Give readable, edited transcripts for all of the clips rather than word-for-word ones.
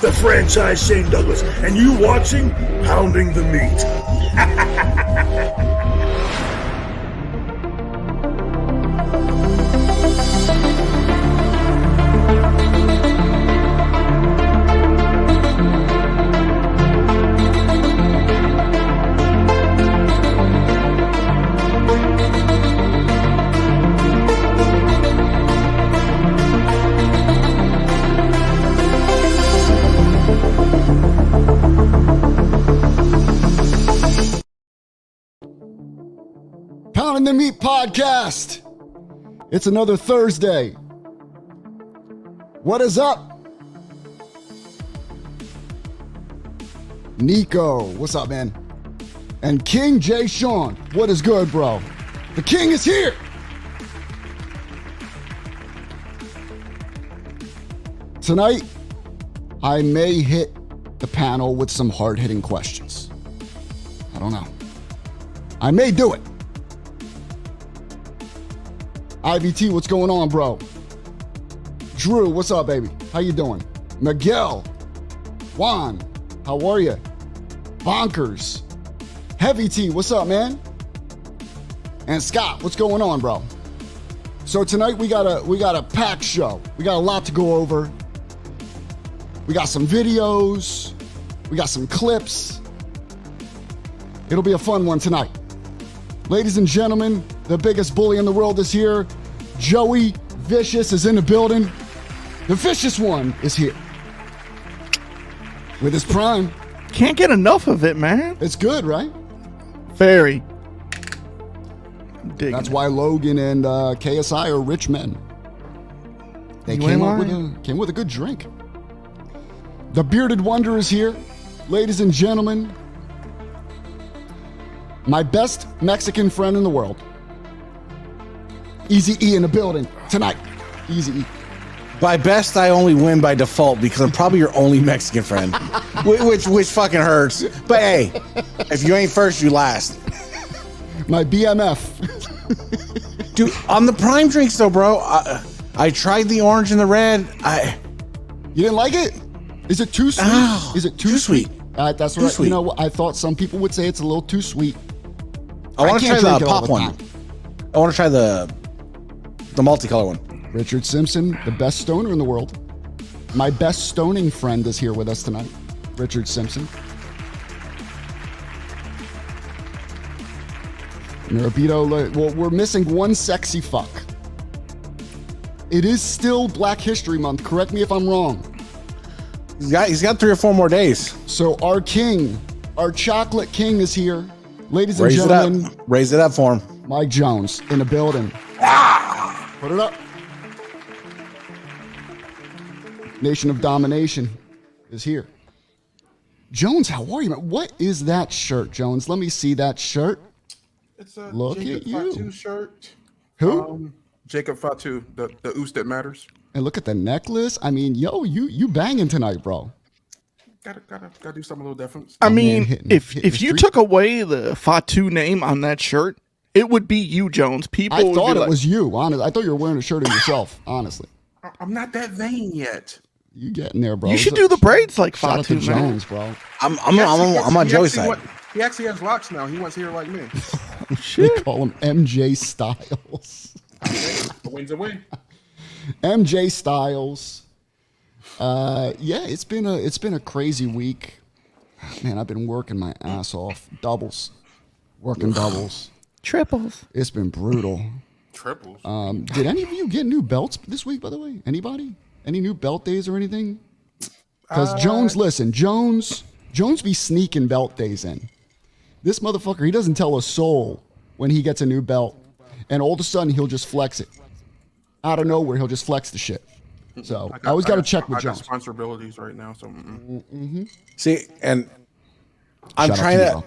The franchise Shane Douglas, and you watching Pounding the Meat. Pounding the Meat Podcast. It's another Thursday. What is up? Nico, what's up, man? And King J. Sean, what is good, bro? The king is here. Tonight, I may hit the panel with some hard-hitting questions. I don't know. I may do it. IVT, what's going on, bro? Drew, what's up, baby? How you doing? Miguel, Juan, how are you? Bonkers, Heavy T, what's up, man? And Scott, what's going on, bro? So tonight we got a packed show. We got a lot to go over. We got some videos. We got some clips. It'll be a fun one tonight. Ladies and gentlemen, the biggest bully in the world is here. Joey Vicious is in the building. The vicious one is here. With his prime. Can't get enough of it, man. It's good, right? Very. That's why Logan and KSI are rich men. They came with a good drink. The Bearded Wonder is here. Ladies and gentlemen, my best Mexican friend in the world. Easy E in the building tonight. Easy E. By best, I only win by default because I'm probably your only Mexican friend, which fucking hurts. But hey, if you ain't first, you last. My BMF. Dude, on the prime drinks though, bro, I tried the orange and the red. You didn't like it? Is it too sweet? Oh, Is it too sweet? That's right. Sweet. You know, I thought some people would say it's a little too sweet. I want to try the pop one. I want to try the multicolor one. Richard Simpson, the best stoner in the world. My best stoning friend is here with us tonight. Richard Simpson. Narabito, well, we're missing one sexy fuck. It is still Black History Month. Correct me if I'm wrong. He's got 3 or 4 more days. So our king, our chocolate king is here. Ladies and gentlemen. Raise it up for him. Mike Jones in the building. Put it up. Nation of Domination is here. Jones, how are you, man? What is that shirt, Jones? Let me see that shirt. It's a Look Jacob at you. Fatu shirt. Who? Jacob Fatu, the oos that matters. And look at the necklace. I mean, yo, you banging tonight, bro. Gotta do something a little different. I mean, if you took away the Fatu name on that shirt, it would be you, Jones. People I would thought be it like, was you, honestly. I thought you were wearing a shirt of yourself, honestly. I'm not that vain yet. You getting there, bro. You should do the braids like Shout out to Fatu, man. Jones, bro. I'm on Joey's side. He actually has locks now. He wants hair like me. They call him MJ Styles. The win's a win. MJ Styles. Yeah, it's been a crazy week. Man, I've been working my ass off. Doubles. Working doubles. Triples. It's been brutal. Triples. Did any of you get new belts this week, by the way? Anybody? Any new belt days or anything? Because Jones, listen, Jones be sneaking belt days in. This motherfucker, he doesn't tell a soul when he gets a new belt. And all of a sudden, he'll just flex it. Out of nowhere, he'll just flex the shit. So I always got to check with Jones. I got responsibilities right now, so. See, and I'm trying to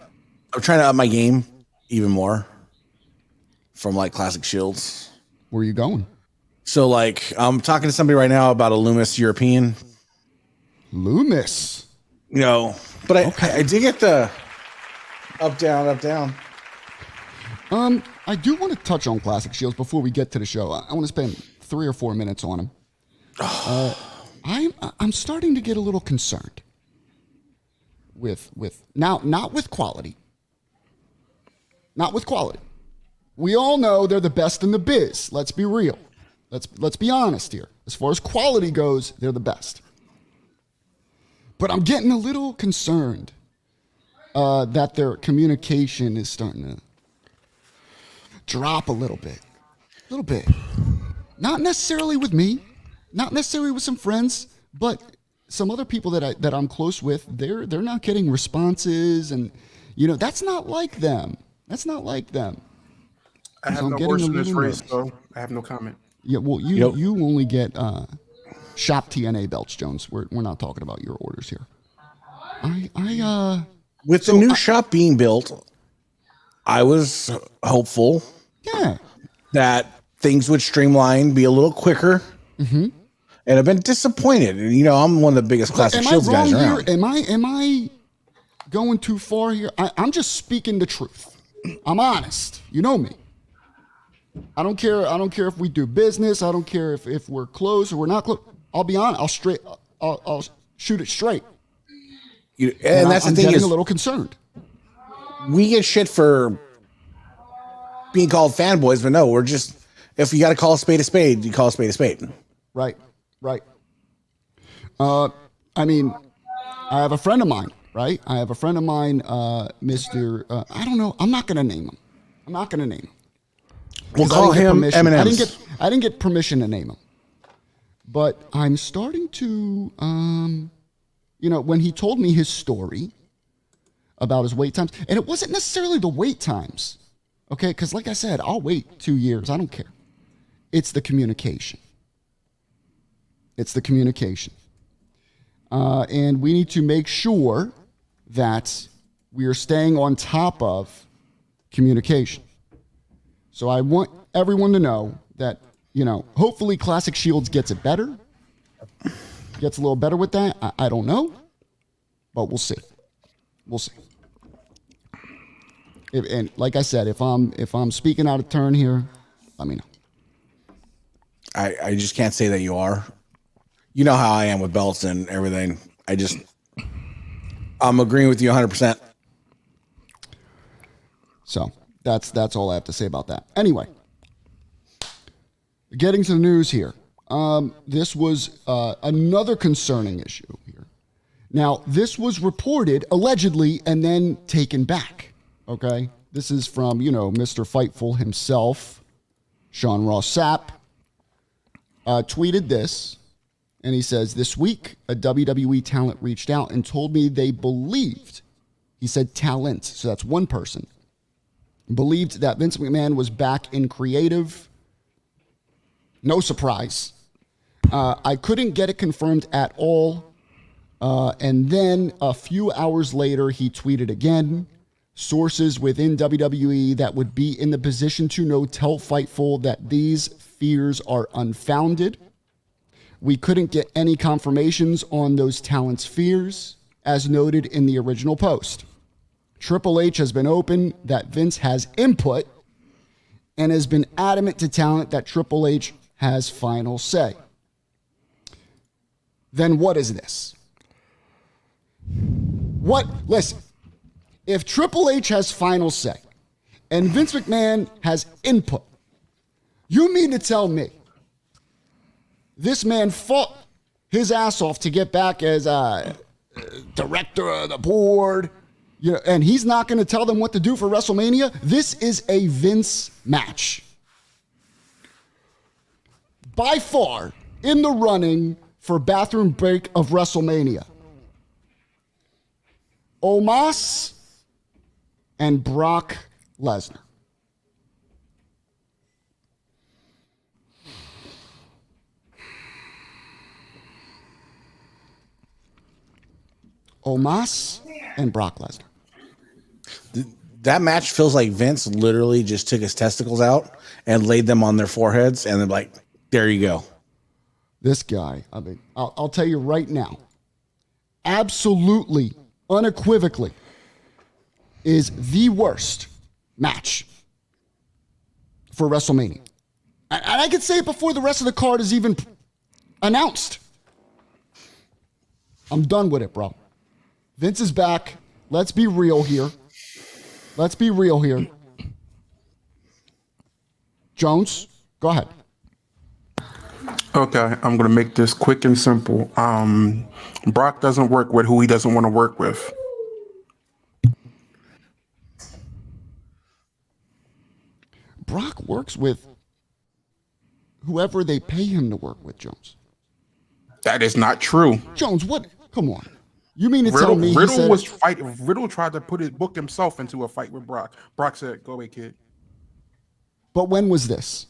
up my game even more from like classic shields. Where are you going? So like I'm talking to somebody right now about a Loomis European. Loomis. You know, but I did get the up down. I do want to touch on classic shields before we get to the show. I want to spend 3 or 4 minutes on them. I'm starting to get a little concerned with now, not with quality. Not with quality. We all know they're the best in the biz. Let's be real. Let's be honest here. As far as quality goes, they're the best. But I'm getting a little concerned that their communication is starting to drop a little bit. A little bit. Not necessarily with me, not necessarily with some friends, but some other people that I'm close with, they're not getting responses, and that's not like them. That's not like them. I have no horse in this race, so I have no comment. Yeah, well, you only get shop TNA belts, Jones. We're not talking about your orders here. With the new shop being built, I was hopeful that things would streamline, be a little quicker. Mm-hmm. And I've been disappointed. I'm one of the biggest Classic Shields guys around. Am I going too far here? I'm just speaking the truth. I'm honest. You know me. I don't care if we do business. I don't care if we're close or we're not close. I'll be honest. I'll shoot it straight. And that's the thing, getting a little concerned. We get shit for being called fanboys, but no, we're just, if you got to call a spade, you call a spade. Right. I mean, I have a friend of mine, right? Mr. I don't know. I'm not going to name him. We'll call him M&M's. I didn't get permission to name him. But I'm starting to, when he told me his story about his wait times, and it wasn't necessarily the wait times, okay? Because like I said, I'll wait 2 years. I don't care. It's the communication. And we need to make sure that we are staying on top of communication. So I want everyone to know that, hopefully Classic Shields gets it better. Gets a little better with that. I don't know, but we'll see. And like I said, if I'm speaking out of turn here, let me know. I just can't say that you are. You know how I am with belts and everything. I'm agreeing with you 100%. So that's all I have to say about that. Anyway, getting to the news here. This was another concerning issue here. Now, this was reported allegedly and then taken back. Okay, this is from Mr. Fightful himself, Sean Ross Sapp, tweeted this. And he says, this week, a WWE talent reached out and told me they believed, he said talent, so that's one person, believed that Vince McMahon was back in creative. No surprise. I couldn't get it confirmed at all. And then a few hours later, he tweeted again, sources within WWE that would be in the position to know tell Fightful that these fears are unfounded. We couldn't get any confirmations on those talents' fears, as noted in the original post. Triple H has been open that Vince has input and has been adamant to talent that Triple H has final say. Then what is this? Listen, if Triple H has final say and Vince McMahon has input, you mean to tell me this man fought his ass off to get back as director of the board, and he's not going to tell them what to do for WrestleMania? This is a Vince match. By far, in the running for bathroom break of WrestleMania. Omos and Brock Lesnar. Omos and Brock Lesnar. That match feels like Vince literally just took his testicles out and laid them on their foreheads and then like, there you go. This guy, I'll tell you right now, absolutely, unequivocally, is the worst match for WrestleMania. And I could say it before the rest of the card is even announced. I'm done with it, bro. Vince is back. Let's be real here. Jones, go ahead. Okay, I'm gonna make this quick and simple. Brock doesn't work with who he doesn't want to work with. Brock works with whoever they pay him to work with, Jones. That is not true. Jones, what? Come on. You mean to tell me Riddle tried to book himself into a fight with Brock. Brock said, "Go away, kid." But when was this?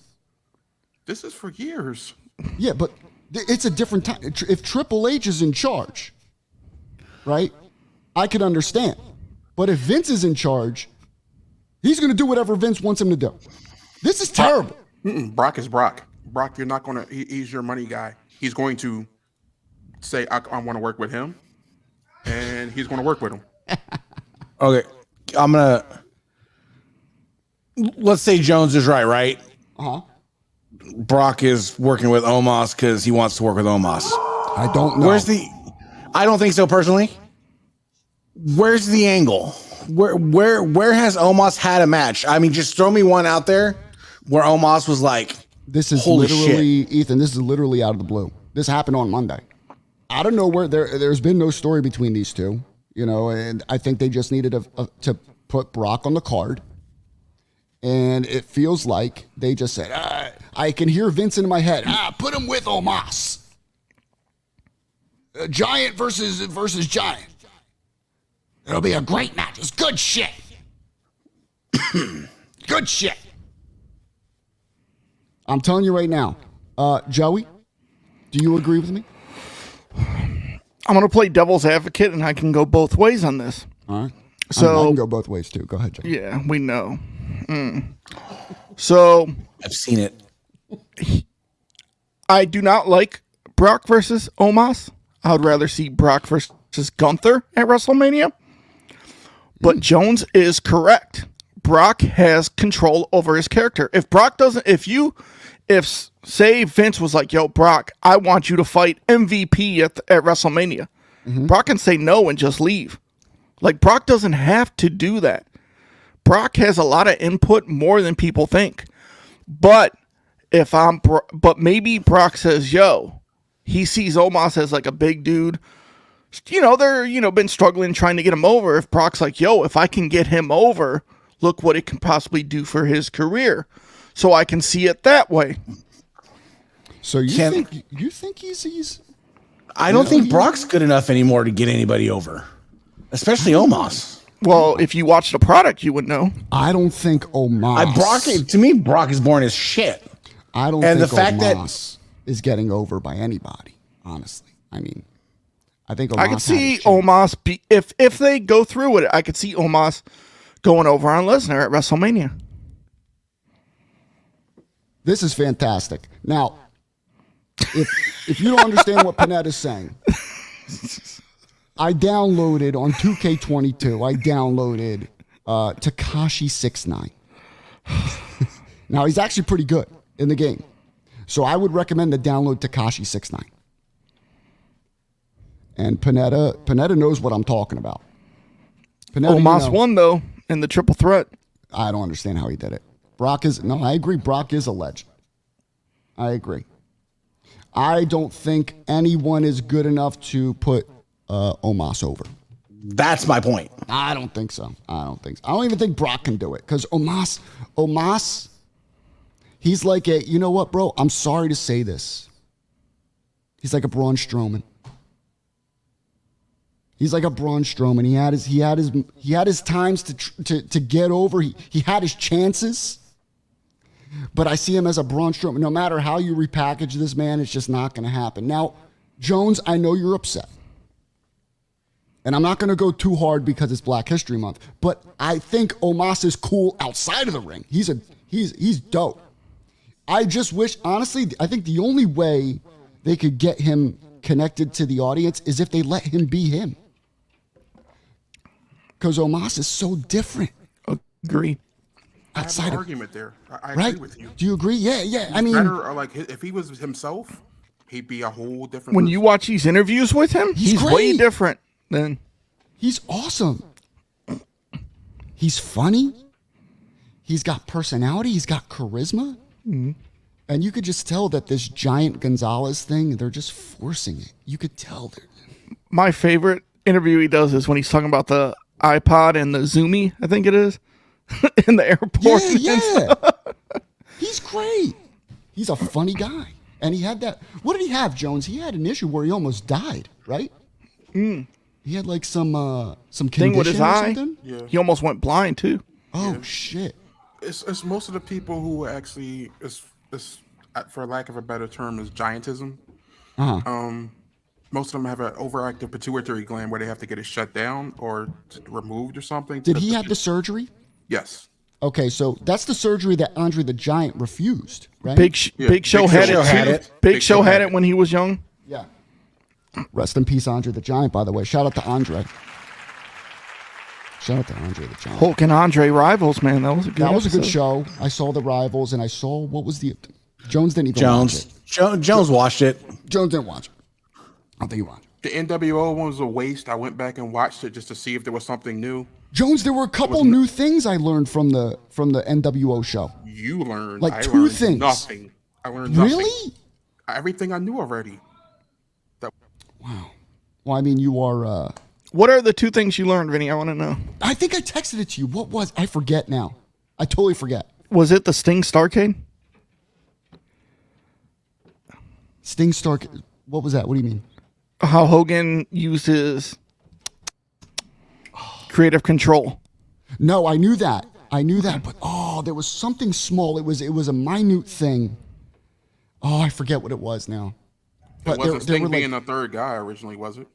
This is for years. Yeah, but it's a different time. If Triple H is in charge, right, I could understand. But if Vince is in charge, he's going to do whatever Vince wants him to do. This is terrible. Brock is Brock. Brock, you're not going to, he's your money guy. He's going to say, I want to work with him. And he's going to work with him. Okay. Let's say Jones is right? Uh-huh. Brock is working with Omos because he wants to work with Omos. I don't know. I don't think so personally. Where's the angle? Where has Omos had a match? I mean, just throw me one out there where Omos was like, this is holy literally, shit. Ethan, this is literally out of the blue. This happened on Monday. I don't know where there's been no story between these two, and I think they just needed to put Brock on the card. And it feels like they just said, I can hear Vince in my head. Put him with Omos. Giant versus Giant. It'll be a great match. It's good shit. Good shit. I'm telling you right now. Joey, do you agree with me? I'm going to play devil's advocate, and I can go both ways on this. All right. So I can go both ways, too. Go ahead, Joey. Yeah, we know. So I've seen it. I do not like Brock versus Omos. I would rather see Brock versus Gunther at WrestleMania. But Jones is correct. Brock has control over his character. If Brock doesn't, if say Vince was like, yo, Brock, I want you to fight MVP at WrestleMania. Brock can say no and just leave. Like, Brock doesn't have to do that. Brock has a lot of input, more than people think. But but maybe Brock says, yo, he sees Omos as like a big dude. They're, been struggling trying to get him over. If Brock's like, yo, if I can get him over, look what it can possibly do for his career. So I can see it that way. So you think he's I don't think Brock's good enough anymore to get anybody over, especially Omos. Well, if you watch the product, you would know. I don't think Omos. To me, Brock is boring as shit. I don't think Omos is getting over by anybody, honestly. I mean, I think Omos I could see Omos if they go through with it. I could see Omos going over on Lesnar at WrestleMania. This is fantastic. Now, if you don't understand what Panetta is saying, I downloaded on 2K23. I downloaded Tekashi 69. Now he's actually pretty good in the game, so I would recommend to download Tekashi 69. And Panetta knows what I'm talking about. Omos won though in the triple threat. I don't understand how he did it. I agree. Brock is a legend. I agree. I don't think anyone is good enough to put Omos over. That's my point. I don't think so. I don't even think Brock can do it because Omos, he's like you know what, bro? I'm sorry to say this. He's like a Braun Strowman. He's like a Braun Strowman. He had his times to get over. He had his chances. But I see him as a Braun Strowman. No matter how you repackage this man, it's just not going to happen. Now, Jones, I know you're upset. And I'm not going to go too hard because it's Black History Month. But I think Omos is cool outside of the ring. He's dope. I just wish, honestly, I think the only way they could get him connected to the audience is if they let him be him. Because Omos is so different. Agreed. Outside I have an argument there. I right? agree with you. Do you agree? Yeah. I mean, better, like if he was himself, he'd be a whole different. When person. you watch these interviews with him, he's way great. different than. He's awesome. He's funny. He's got personality. He's got charisma. Mm-hmm. And you could just tell that this Giant Gonzalez thing, they're just forcing it. You could tell. My favorite interview he does is when he's talking about the iPod and the Zoomy, I think it is, in the airport. Yeah. He's great. He's a funny guy. And he had that. What did he have, Jones? He had an issue where he almost died, right? He had like some Thing condition with his or eye. something. Yeah. He almost went blind too. Oh shit. It's most of the people who actually is for lack of a better term is giantism. Most of them have an overactive pituitary gland where they have to get it shut down or removed or something. Did he have the surgery? Yes. Okay, so that's the surgery that Andre the Giant refused, right? Big Show had it too. Big Show had it when he was young. Yeah. Rest in peace, Andre the Giant, by the way. Shout out to Andre. Shout out to Andre the Giant. Hulk and Andre rivals, man. That was a good That was a good episode. show. I saw the rivals, and I saw, what was the... Jones didn't even watch it. Jones watched it. Jones didn't watch it. I don't think he watched it. The NWO one was a waste. I went back and watched it just to see if there was something new. Jones, there were a couple new things I learned from the NWO show. You learned Like I two learned things. Nothing. I learned nothing. Really? Everything I knew already. Wow. Well, I mean, you are... What are the two things you learned, Vinny? I want to know. I think I texted it to you. What was... I forget now. I totally forget. Was it the Sting Starcade? Sting Stark... What was that? What do you mean? How Hogan used his creative control. No, I knew that. But there was something small. It was a minute thing. Oh, I forget what it was now. But It wasn't Sting were being the third guy originally, was it?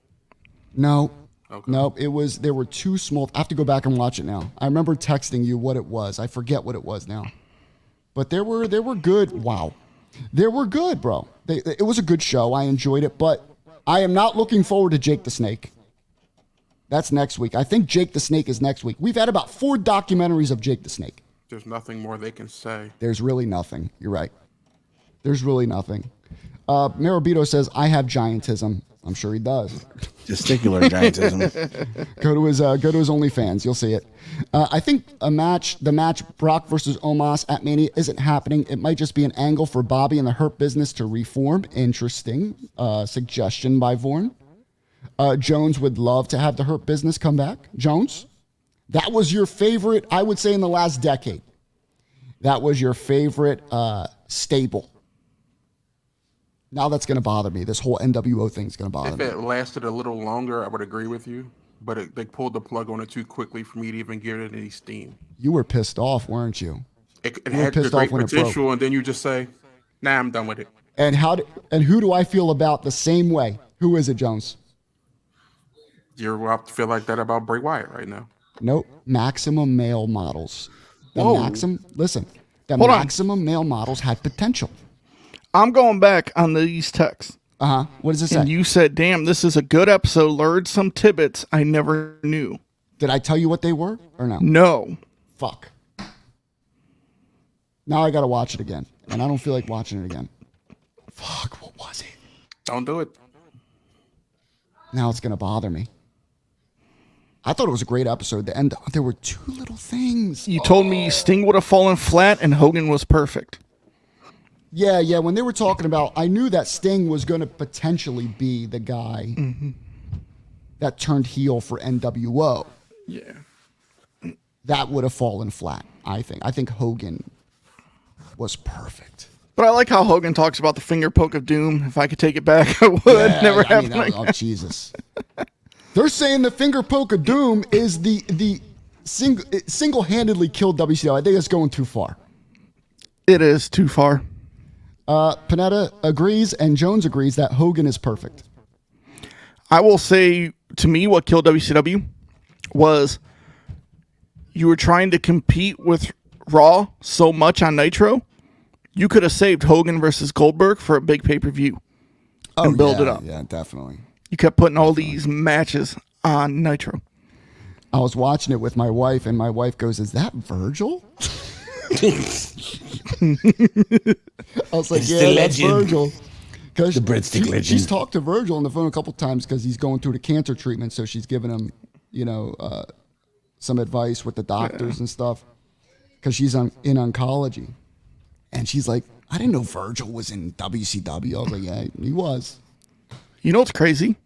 No. Okay. Nope. There were two small. I have to go back and watch it now. I remember texting you what it was. I forget what it was now. But there were good. Wow. They were good, bro. It was a good show. I enjoyed it, but I am not looking forward to Jake the Snake. That's next week. I think Jake the Snake is next week. We've had about 4 documentaries of Jake the Snake. There's nothing more they can say. There's really nothing. You're right. There's really nothing. Marabito says, I have giantism. I'm sure he does. Testicular giantism. Go to his OnlyFans. You'll see it. I think the match Brock versus Omos at Mania isn't happening. It might just be an angle for Bobby and the Hurt Business to reform. Interesting suggestion by Vorn. Jones would love to have the Hurt Business come back. Jones, that was your favorite, I would say, in the last decade. That was your favorite stable. Now that's going to bother me. This whole NWO thing is going to bother me. If it lasted a little longer, I would agree with you. But they pulled the plug on it too quickly for me to even give it any steam. You were pissed off, weren't you? It had the great potential, and then you just say, nah, I'm done with it. And who do I feel about the same way? Who is it, Jones? You're about to feel like that about Bray Wyatt right now. Nope. Maximum male models. The Whoa. maximum male models had potential. I'm going back on these texts. What does it say? And you said, damn, this is a good episode. Learned some tidbits I never knew. Did I tell you what they were or no? No. Fuck. Now I got to watch it again. And I don't feel like watching it again. Fuck, what was it? Don't do it. Now it's going to bother me. I thought it was a great episode. The end, there were 2 little things. You told me Sting would have fallen flat and Hogan was perfect. Yeah. When they were talking about, I knew that Sting was going to potentially be the guy that turned heel for NWO. Yeah. That would have fallen flat, I think. I think Hogan was perfect. But I like how Hogan talks about the finger poke of doom. If I could take it back, I would. Never happened. Oh, Jesus. They're saying the finger poke of doom is the single-handedly killed WCW. I think it's going too far. It is too far. Panetta agrees, and Jones agrees that Hogan is perfect. I will say, to me, what killed WCW was you were trying to compete with Raw so much on Nitro, you could have saved Hogan versus Goldberg for a big pay-per-view and build it up. Yeah, definitely. You kept putting all these matches on Nitro. I was watching it with my wife, and my wife goes, "Is that Virgil?" I was like, "Yeah, that's Virgil." Because The breadstick legend. she's talked to Virgil on the phone a couple times because he's going through the cancer treatment. So she's giving him, some advice with the doctors and stuff. Because she's in oncology. And she's like, I didn't know Virgil was in WCW. I was like, yeah, he was. You know what's crazy?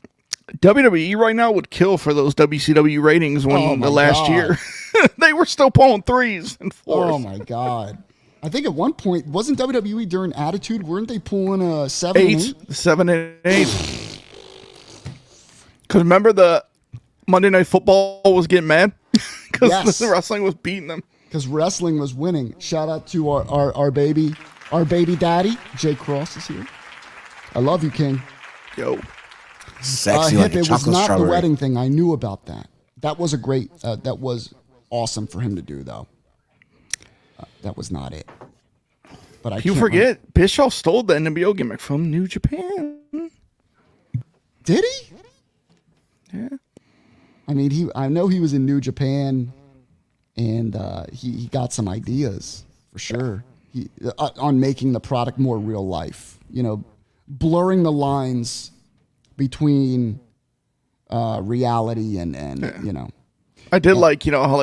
WWE right now would kill for those WCW ratings when the last year they were still pulling 3s and 4s. Oh my God. I think at one point, wasn't WWE during Attitude, weren't they pulling a 7 and 8? 7 and 8. Because remember the Monday Night Football was getting mad? Because the wrestling was beating them. Because wrestling was winning. Shout out to our baby daddy. Jay Cross is here. I love you, King. Yo. Sexy like a it was chocolate not strawberry. the wedding thing. I knew about that. That was a great, that was awesome for him to do, though. That was not it. But You forget, Bischoff stole the NWO gimmick from New Japan. Did he? Yeah. I mean, I know he was in New Japan, and he got some ideas for sure. On making the product more real life. Blurring the lines between reality and I did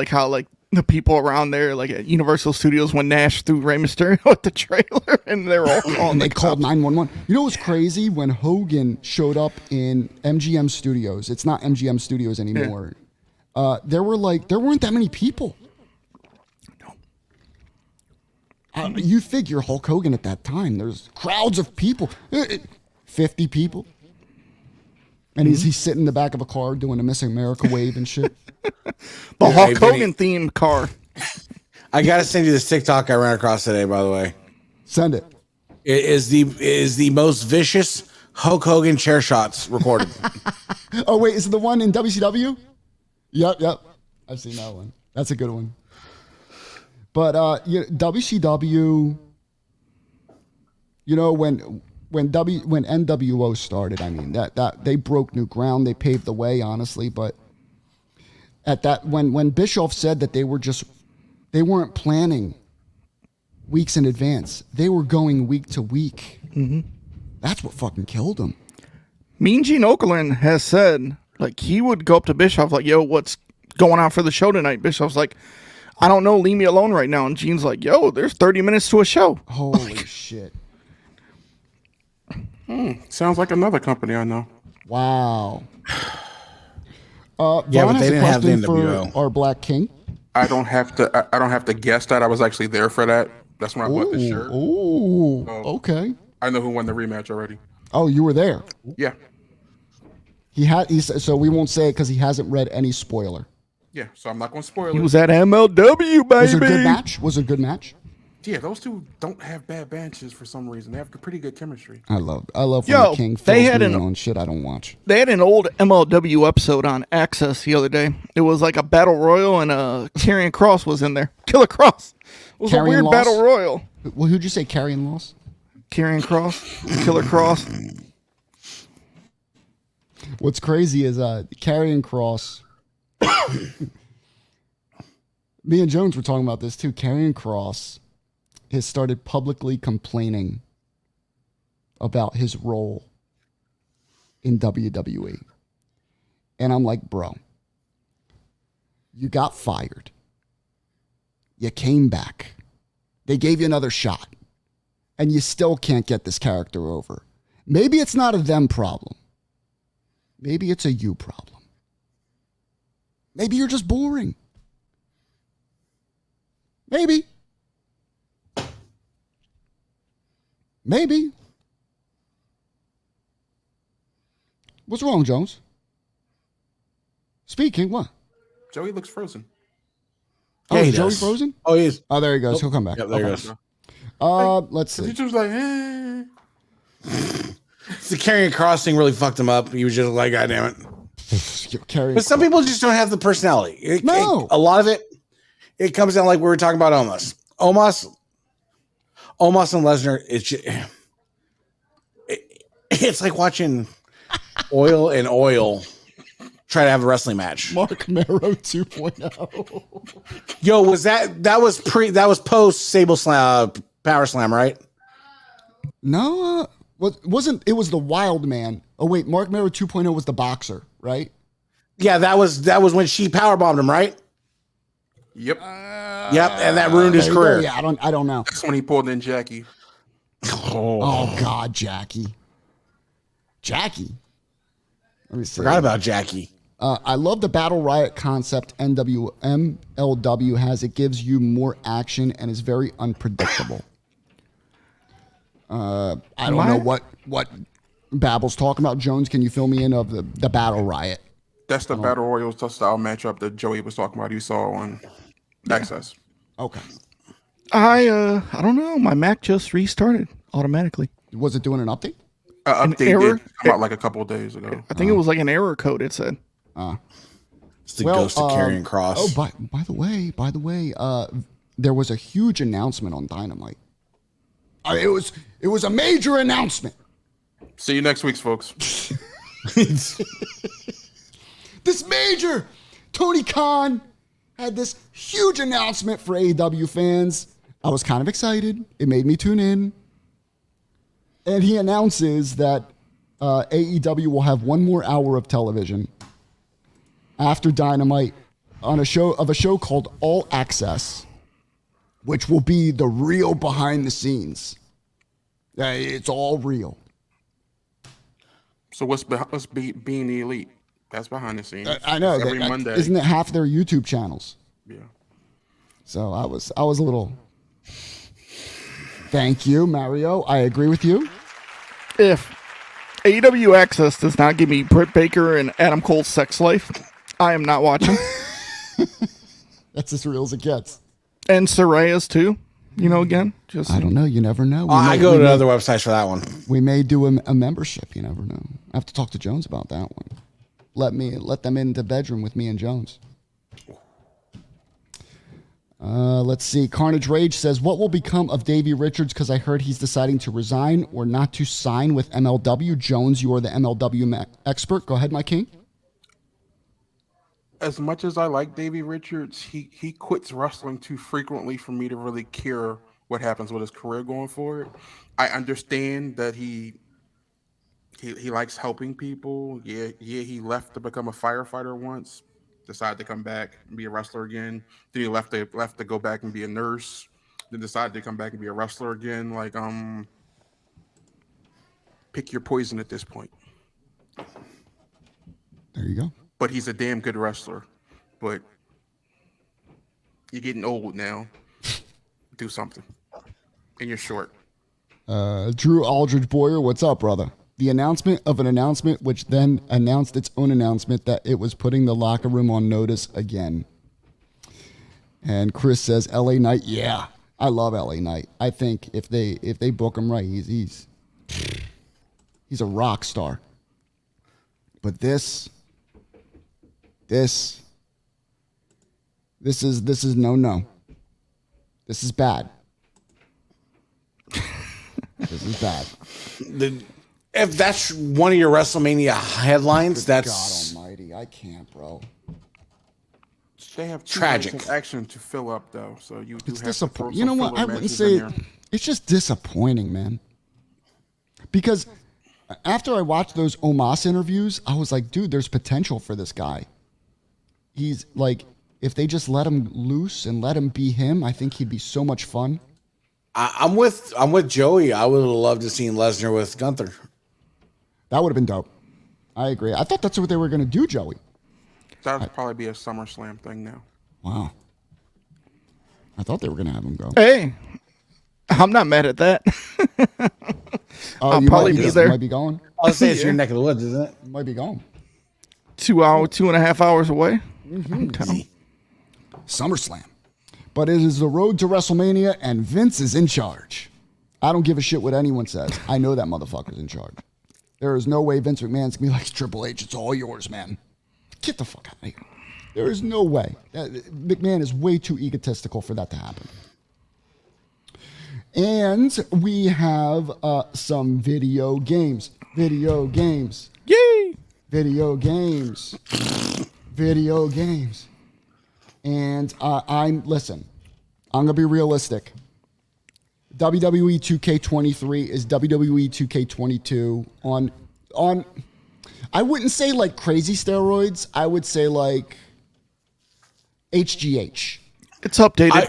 how the people around there, like at Universal Studios, when Nash threw Rey Mysterio at the trailer, and they're all calling. And they called 911. You know what's crazy? When Hogan showed up in MGM Studios, it's not MGM Studios anymore. There weren't that many people. No. You figure Hulk Hogan at that time, there's crowds of people, 50 people. And he's sitting in the back of a car doing a Missing America wave and shit. The Hulk Hogan themed car. I gotta send you this TikTok I ran across today, by the way. Send it. It is the most vicious Hulk Hogan chair shots recorded. Oh wait, is it the one in WCW? Yep. I've seen that one. That's a good one. But WCW, when NWO started, I mean that they broke new ground, they paved the way, honestly. But at that when Bischoff said that they weren't planning weeks in advance, they were going week to week. Mm-hmm. That's what fucking killed them. Mean Gene Okerlund has said he would go up to Bischoff yo, what's going on for the show tonight? Bischoff's like, I don't know, leave me alone right now. And Gene's like, yo, there's 30 minutes to a show. Holy shit. Sounds like another company I know. Wow. But Vaughn they has a didn't have the question NWO. for our Black King. I don't have to guess that. I was actually there for that. That's when I bought the shirt. Ooh, okay. I know who won the rematch already. Oh, you were there. Yeah. So we won't say it because he hasn't read any spoiler. Yeah, so I'm not going to spoil He it. was at MLW, baby. Was it a good match? Was it a good match? Yeah, those two don't have bad matches for some reason. They have pretty good chemistry. I love when Yo, King they fills had me in on shit I don't watch. They had an old MLW episode on Access the other day. It was like a battle royal, and Karrion Kross was in there. Killer Kross. It was a Karrion weird Kross? battle royal. Well, who'd you say, Karrion Loss? Karrion Kross, Killer Kross. What's crazy is Karrion Kross. Me and Jones were talking about this too. Karrion Kross has started publicly complaining about his role in WWE. And I'm like, bro, you got fired. You came back. They gave you another shot. And you still can't get this character over. Maybe it's not a them problem. Maybe it's a you problem. Maybe you're just boring. Maybe. What's wrong, Jones? Speaking, what? Joey looks frozen. Oh, Yeah, he is Joey does. frozen? Oh, he is. Oh, there he goes. He'll come back. Yep, there he goes. Let's He see. just was like, eh. The Karrion Kross thing really fucked him up. He was just like, God damn it. Karrion But some people just don't have the personality. No. A lot of it comes down like we were talking about Omos. Omos and Lesnar, it's like watching oil and oil try to have a wrestling match. Mark Mero 2.0. Yo, that was post Sable Slam, Power Slam, right? No, Wasn't it was the Wild Man? Oh wait, Mark Mero 2.0 was the boxer, right? Yeah, that was when she powerbombed him, right? Yep. Yep, and that ruined his career. Yeah, I don't know. That's when he pulled in Jackie. Oh God, Jackie. Let me see. Forgot about Jackie. I love the Battle Riot concept MLW has. It gives you more action and is very unpredictable. I don't know what Babble's talking about. Jones, can you fill me in of the Battle Riot? That's the Battle Royal style matchup that Joey was talking about. You saw on Access. Okay. I don't know. My Mac just restarted automatically. Was it doing an update? Update error? did come out like a couple of days ago. I think it was like an error code. It said. It's the ghost of Karrion Kross. Oh, by the way, there was a huge announcement on Dynamite. It was a major announcement. See you next week, folks. This major Tony Khan had this huge announcement for AEW fans. I was kind of excited. It made me tune in. And he announces that AEW will have one more hour of television after Dynamite on a show called All Access, which will be the real behind the scenes. It's all real. So what's being the elite? That's behind the scenes. I know. Every Monday. Isn't it half their YouTube channels? Yeah. So I was a little. Thank you, Mario. I agree with you. If AEW Access does not give me Britt Baker and Adam Cole's sex life, I am not watching. That's as real as it gets. And Soraya's too. Again, just I don't know. You never know. I go to other websites for that one. We may do a membership. You never know. I have to talk to Jones about that one. Let them into the bedroom with me and Jones. Let's see. Carnage Rage says, what will become of Davey Richards? Because I heard he's deciding to resign or not to sign with MLW. Jones, you are the MLW expert. Go ahead, my king. As much as I like Davey Richards, he quits wrestling too frequently for me to really care what happens with his career going forward. I understand that he likes helping people. Yeah, he left to become a firefighter once, decided to come back and be a wrestler again. Then he left to go back and be a nurse, then decided to come back and be a wrestler again. Like, pick your poison at this point. There you go. But he's a damn good wrestler. But you're getting old now. Do something. And you're short. Drew Aldridge Boyer, what's up, brother? The announcement of an announcement, which then announced its own announcement that it was putting the locker room on notice again. And Chris says, LA Knight, yeah, I love LA Knight. I think if they book him right, he's a rock star. But this is no. This is bad. This is bad. If that's one of your WrestleMania headlines, that's God Almighty. I can't, bro. They have tragic action to fill up, though. So you do It's have to throw disappointing. You some know what? filler I wouldn't matches say in there. it's just disappointing, man. Because after I watched those Omos interviews, I was like, dude, there's potential for this guy. He's like, if they just let him loose and let him be him, I think he'd be so much fun. I'm with Joey. I would have loved to see Lesnar with Gunther. That would have been dope. I agree. I thought that's what they were going to do, Joey. That would probably be a SummerSlam thing now. Wow. I thought they were going to have him go. Hey, I'm not mad at that. I'll probably be there. You might be going. I'll say it's your neck of the woods, isn't it? You might be going. 2.5 hours away. SummerSlam. But it is the road to WrestleMania, and Vince is in charge. I don't give a shit what anyone says. I know that motherfucker's in charge. There is no way Vince McMahon's going to be like, Triple H, it's all yours, man. Get the fuck out of here. There is no way. McMahon is way too egotistical for that to happen. And we have some video games. Video games. Yay! Video games. Video games. And I'm going to be realistic. WWE 2K23 is WWE 2K22 on I wouldn't say like crazy steroids. I would say like HGH. It's updated.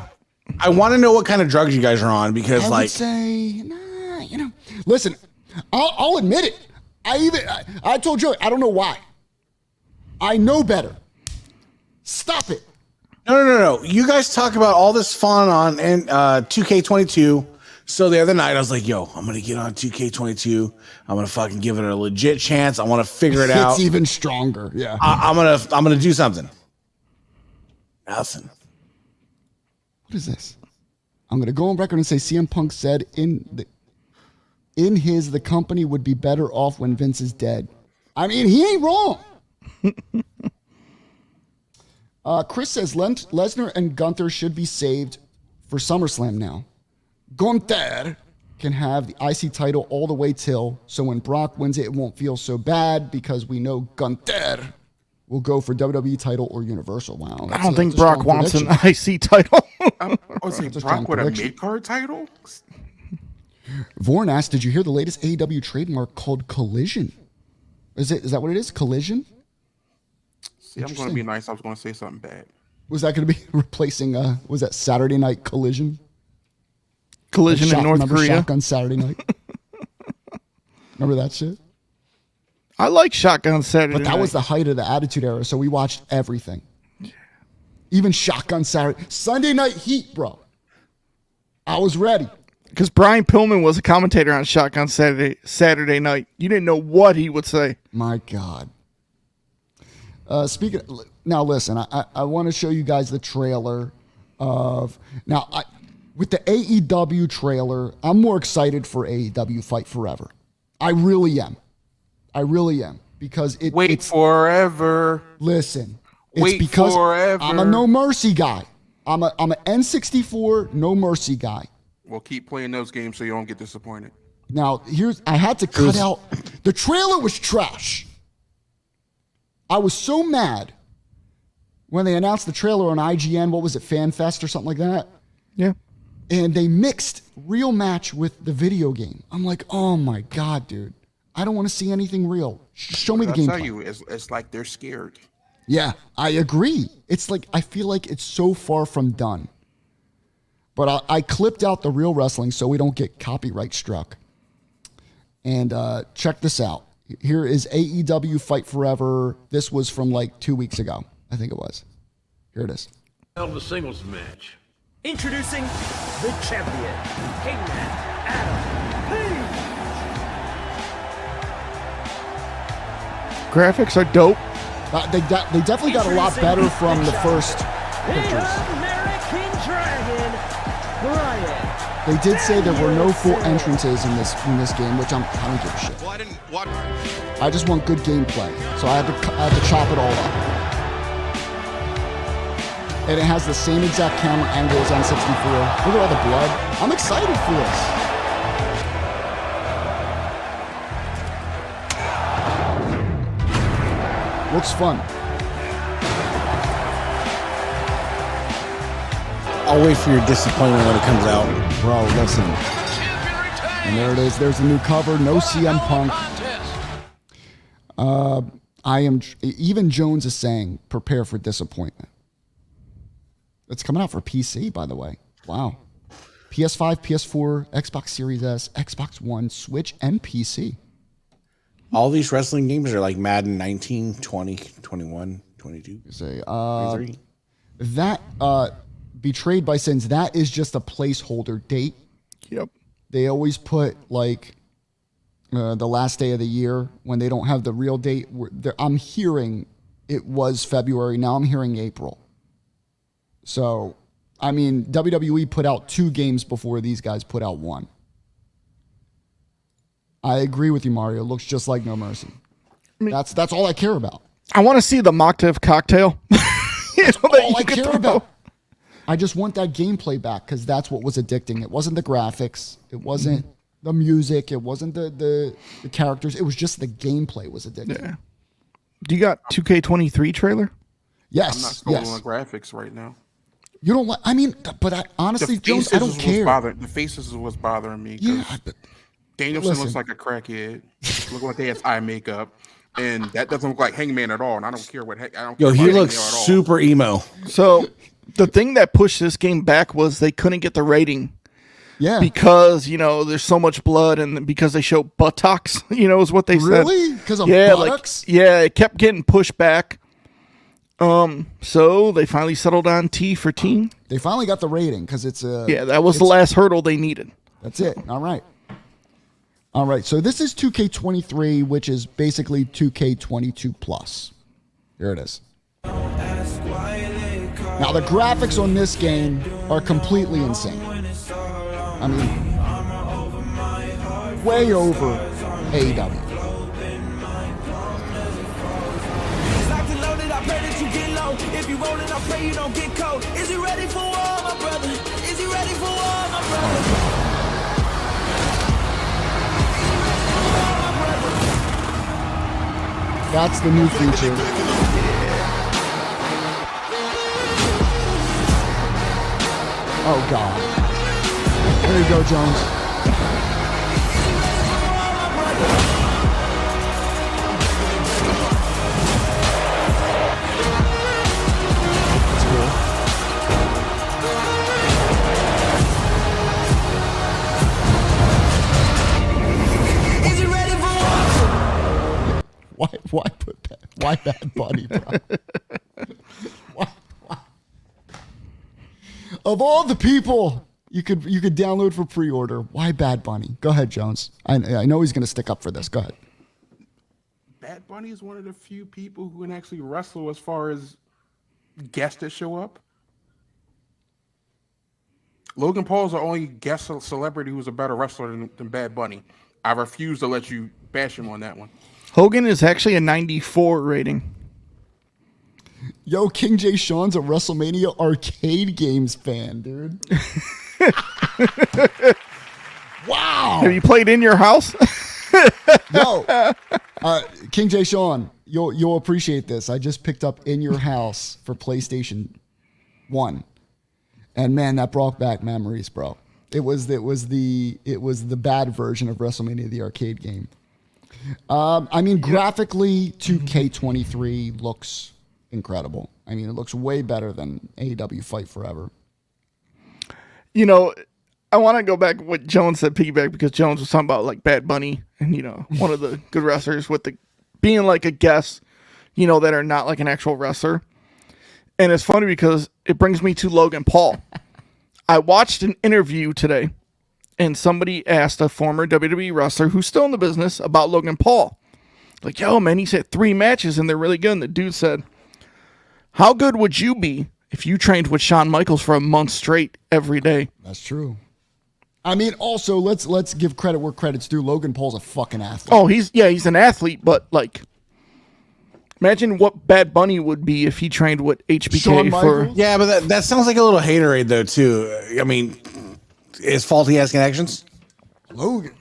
I want to know what kind of drugs you guys are on because I like would say, nah, you know. Listen, I'll admit it. I told Joey, I don't know why. I know better. Stop it. No. You guys talk about all this fun on 2K22. So the other night I was like, yo, I'm going to get on 2K22. I'm going to fucking give it a legit chance. I want to figure it out. It's even stronger. Yeah. I'm going to do something. Nothing. What is this? I'm going to go on record and say CM Punk said the company would be better off when Vince is dead. I mean, he ain't wrong. Chris says Lesnar and Gunther should be saved for SummerSlam now. Gunther can have the IC title all the way till, so when Brock wins it won't feel so bad because we know Gunther will go for WWE title or Universal. Wow. I don't think Brock wants an IC title. I was saying Brock with a mid-card title? Vorn asked, did you hear the latest AEW trademark called Collision? Is that what it is? Collision? See, I'm going to be nice. I was going to say something bad. Was that going to be replacing, was that Saturday Night Collision? Collision in North Korea. Shotgun Saturday Night. Remember that shit? I like Shotgun Saturday But that Night. was the height of the Attitude Era, so we watched everything. Even Shotgun Saturday. Sunday Night Heat, bro. I was ready. Because Brian Pillman was a commentator on Shotgun Saturday Night. You didn't know what he would say. My God. Now listen, I want to show you guys the trailer of, with the AEW trailer, I'm more excited for AEW Fight Forever. I really am. Because it's forever. Listen, Wait it's because forever. I'm a No Mercy guy. I'm an N64 No Mercy guy. Well, keep playing those games so you don't get disappointed. Now, I had to cut out, the trailer was trash. I was so mad when they announced the trailer on IGN, what was it, FanFest or something like that? Yeah. And they mixed real match with the video game. I'm like, oh my God, dude. I don't want to see anything real. Show me the gameplay. I'll tell you, it's like they're scared. Yeah, I agree. It's like, I feel like it's so far from done. But I clipped out the real wrestling so we don't get copyright struck. And check this out. Here is AEW Fight Forever. This was from like 2 weeks ago. I think it was. Here it is. Held a singles match. Introducing the champion, Hangman Adam Page. Graphics are dope. They definitely got a lot better from the first pictures. The American Dragon, Brian. They did say there were no full entrances in this game, which I don't give a shit. Well, I didn't watch. I just want good gameplay, so I had to chop it all up. And it has the same exact camera angle as on 64. Look at all the blood. I'm excited for this. Looks fun. I'll wait for your disappointment when it comes out. Bro, listen. And there it is. There's the new cover. No CM Punk. Even Jones is saying, prepare for disappointment. It's coming out for PC, by the way. Wow. PS5, PS4, Xbox Series S, Xbox One, Switch, and PC. All these wrestling games are like Madden 19, 20, 21, 22, Say, 23. that Betrayed by Sins, that is just a placeholder date. Yep. They always put like the last day of the year when they don't have the real date. I'm hearing it was February. Now I'm hearing April. So, I mean, WWE put out 2 games before these guys put out 1. I agree with you, Mario. It looks just like No Mercy. I mean, that's all I care about. I want to see the Moctave cocktail. That's all I care about. I just want that gameplay back because that's what was addicting. It wasn't the graphics. It wasn't the music. It wasn't the characters. It was just the gameplay was addicting. Yeah. Do you got 2K23 trailer? Yes. I'm not scrolling yes. on graphics right now. You don't like? I mean, but I honestly, Jones, I don't care. The faces is what's bothering me. Yeah, Danielson looks like a crackhead. Look like they have eye makeup, and that doesn't look like Hangman at all. And I don't care what. I don't. Yo, care he about looks Hangman at all. super emo. So the thing that pushed this game back was they couldn't get the rating. Yeah. Because, there's so much blood and because they show buttocks, is what they said. Really? Because of buttocks? It kept getting pushed back. So they finally settled on T for teen. They finally got the rating because it's a. Yeah, that was the last hurdle they needed. That's it. All right. All right. So this is 2K23, which is basically 2K22 plus. Here it is. Now the graphics on this game are completely insane. I mean, way over AEW. If you rollin', I pray you don't get cold. Is he ready for war, my brother? Is he ready for war, my brother? That's the new feature. Oh, God. There you go, Jones. Why put that? Why Bad Bunny, bro? why? Of all the people you could download for pre-order, why Bad Bunny? Go ahead, Jones. I know he's going to stick up for this. Go ahead. Bad Bunny is one of the few people who can actually wrestle as far as guests that show up. Logan Paul's the only guest celebrity who's a better wrestler than Bad Bunny. I refuse to let you bash him on that one. Hogan is actually a 94 rating. Yo, King J. Sean's a WrestleMania arcade games fan, dude. Wow. Have you played in your house? No. King J. Sean, you'll appreciate this. I just picked up In Your House for PlayStation 1. And man, that brought back memories, bro. It was the bad version of WrestleMania, the arcade game. I mean, graphically, 2K23 looks incredible. I mean, it looks way better than AEW Fight Forever. I want to go back to what Jones said, piggyback, because Jones was talking about like Bad Bunny and, one of the good wrestlers with the being like a guest, that are not like an actual wrestler. And it's funny because it brings me to Logan Paul. I watched an interview today. And somebody asked a former WWE wrestler who's still in the business about Logan Paul. Like, yo, man, he's had 3 matches and they're really good. And the dude said, how good would you be if you trained with Shawn Michaels for a month straight every day? That's true. I mean, also, let's give credit where credit's due. Logan Paul's a fucking athlete. Oh, he's an athlete, but like, imagine what Bad Bunny would be if he trained with HBK for. Yeah, but that sounds like a little haterade though, too. I mean, is Faulty has connections? Logan.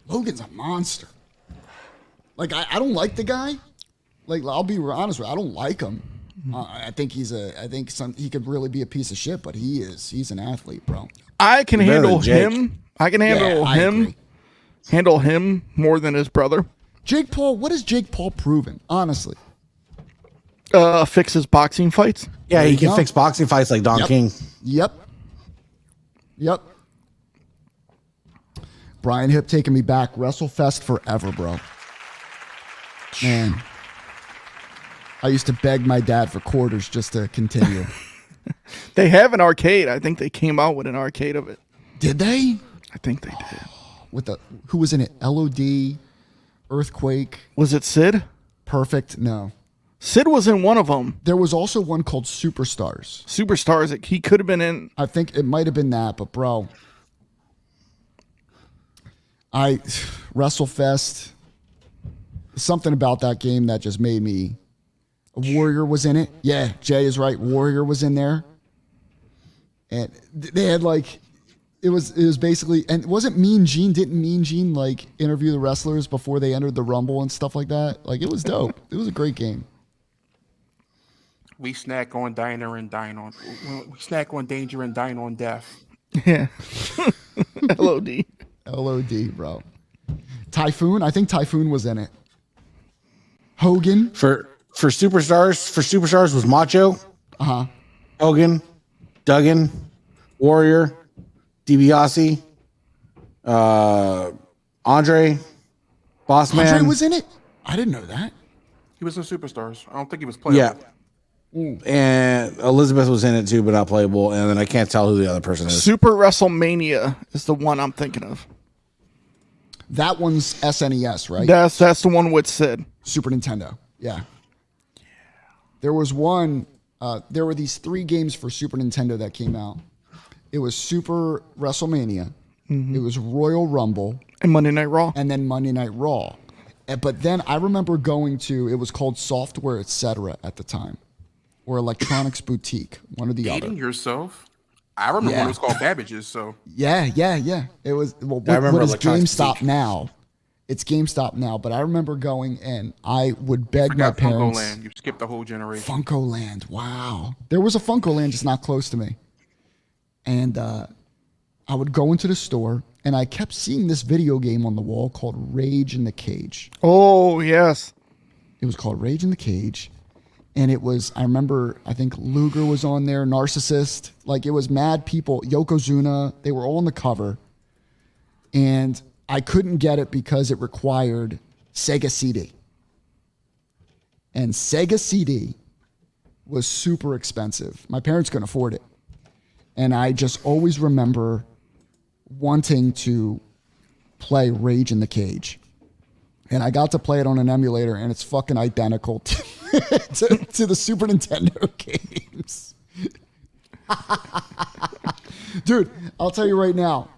Logan's a monster. Like, I don't like the guy. Like, I'll be honest with you, I don't like him. I think he could really be a piece of shit, but he's an athlete, bro. I can handle him. I can handle him. Handle him more than his brother. Jake Paul, what has Jake Paul proven? Honestly. Fix his boxing fights. Yeah, he can fix boxing fights like Don King. Yep. Brian Hip taking me back. WrestleFest forever, bro. Man. I used to beg my dad for quarters just to continue. They have an arcade. I think they came out with an arcade of it. Did they? I think they did. Who was in it? LOD, Earthquake. Was it Sid? Perfect. No. Sid was in one of them. There was also one called Superstars. Superstars. He could have been in. I think it might have been that, but bro, WrestleFest. Something about that game that just made me. Warrior was in it. Yeah, Jay is right. Warrior was in there, and they had like, it was basically, and wasn't Mean Gene? Didn't Mean Gene like interview the wrestlers before they entered the Rumble and stuff like that? Like, it was dope. It was a great game. We snack on diner and dine on. We snack on danger and dine on death. Yeah. LOD. LOD, bro. Typhoon. I think Typhoon was in it. Hogan. For superstars was Macho, Hogan, Duggan, Warrior, DiBiase, Andre, Bossman. Andre was in it. I didn't know that. He was in Superstars. I don't think he was playable. Yeah. And Elizabeth was in it too, but not playable. And then I can't tell who the other person is. Super WrestleMania is the one I'm thinking of. That one's SNES, right? That's the one with Sid. Super Nintendo. Yeah. There was one. There were these 3 games for Super Nintendo that came out. It was Super WrestleMania. It was Royal Rumble. And Monday Night Raw. And then Monday Night Raw. But then I remember going to, it was called Software Etc. at the time. Or Electronics Boutique. One or the other. Dating yourself? I remember when it was called Babbage's, so. Yeah. It was, well, I remember what is Electronics GameStop Boutique. now? It's GameStop now, but I remember going and I would beg my Got parents. Funko Land. You skipped the whole generation. Funko Land. Wow. There was a Funko Land just not close to me. And I would go into the store and I kept seeing this video game on the wall called Rage in the Cage. Oh, yes. It was called Rage in the Cage. And it was, I remember, I think Luger was on there, Narcissist. Like, it was mad people, Yokozuna. They were all on the cover. And I couldn't get it because it required Sega CD. And Sega CD was super expensive. My parents couldn't afford it. And I just always remember wanting to play Rage in the Cage. And I got to play it on an emulator, and it's fucking identical to the Super Nintendo games. Dude, I'll tell you right now.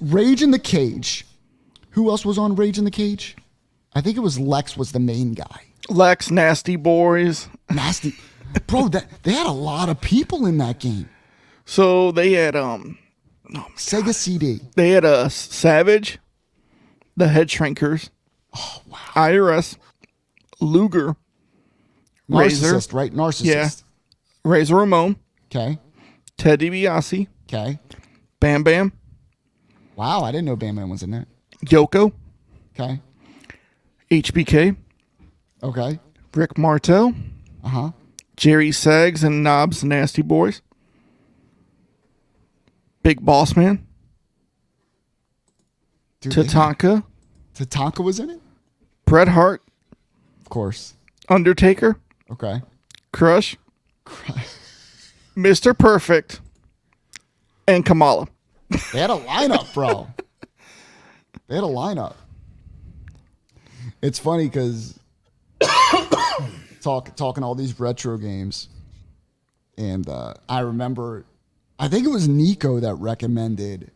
Rage in the Cage. Who else was on Rage in the Cage? I think it was Lex was the main guy. Lex, Nasty Boys. Nasty. Bro, they had a lot of people in that game. So they had Sega CD. They had Savage, the Head Shrinkers, IRS, Luger, Razor, Narcissist, right? Narcissist. Yeah. Razor Ramon, Okay. Ted DiBiase, Okay. Bam Bam, Wow, I didn't know Bam Bam was in that. Yoko, Okay. HBK, Okay. Rick Martel, Jerry Sags and Knobs Nasty Boys, Big Boss Man, Dude, Tatanka, Tatanka was in it? Bret Hart, Of course. Undertaker, Okay. Crush, Mr. Perfect, and Kamala. They had a lineup, bro. They had a lineup. It's funny because talking all these retro games, and I remember, I think it was Nico that recommended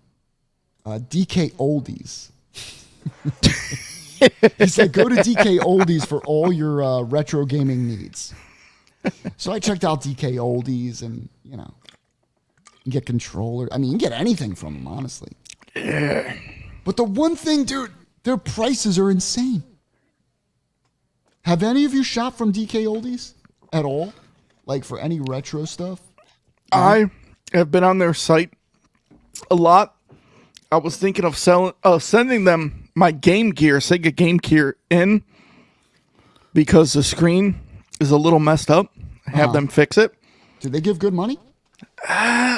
DK Oldies. He said, go to DK Oldies for all your retro gaming needs. So I checked out DK Oldies, and you know, you can get controller. I mean, you can get anything from them, honestly. Yeah. But the one thing, dude, their prices are insane. Have any of you shopped from DK Oldies at all? Like for any retro stuff? I have been on their site a lot. I was thinking of sending them my Game Gear, Sega Game Gear in because the screen is a little messed up. Have them fix it. Do they give good money?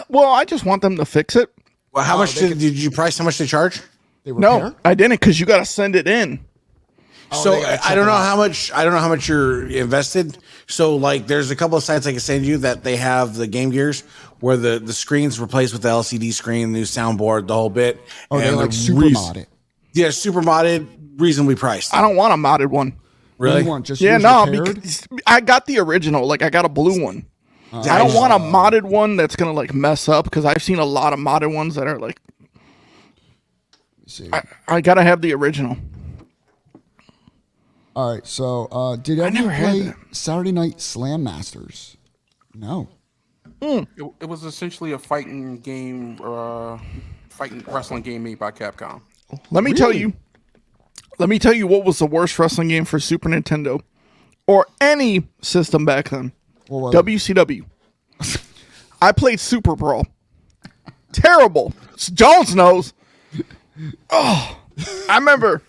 Well, I just want them to fix it. Well, how much did you price? How much they charge? They repair? No, I didn't because you got to send it in. So they gotta check I don't it know out. how much. I don't know how much you're invested. So like, there's a couple of sites I can send you that they have the Game Gears where the screen's replaced with the LCD screen, new soundboard, the whole bit. Oh, they and like the super mod it. Yeah, super modded, reasonably priced. I don't want a modded one. Really? You want just Yeah, yours no, repaired? because I got the original. Like, I got a blue one. I don't want a modded one that's going to, like, mess up because I've seen a lot of modded ones that are, like, See. I got to have the original. All right, so did anyone never had play that. Saturday Night Slam Masters? No. It was essentially a fighting game, fighting wrestling game made by Capcom. Let me tell you what was the worst wrestling game for Super Nintendo or any system back then. What was it? WCW. I played Super Brawl. Terrible. Jones knows. Oh, I remember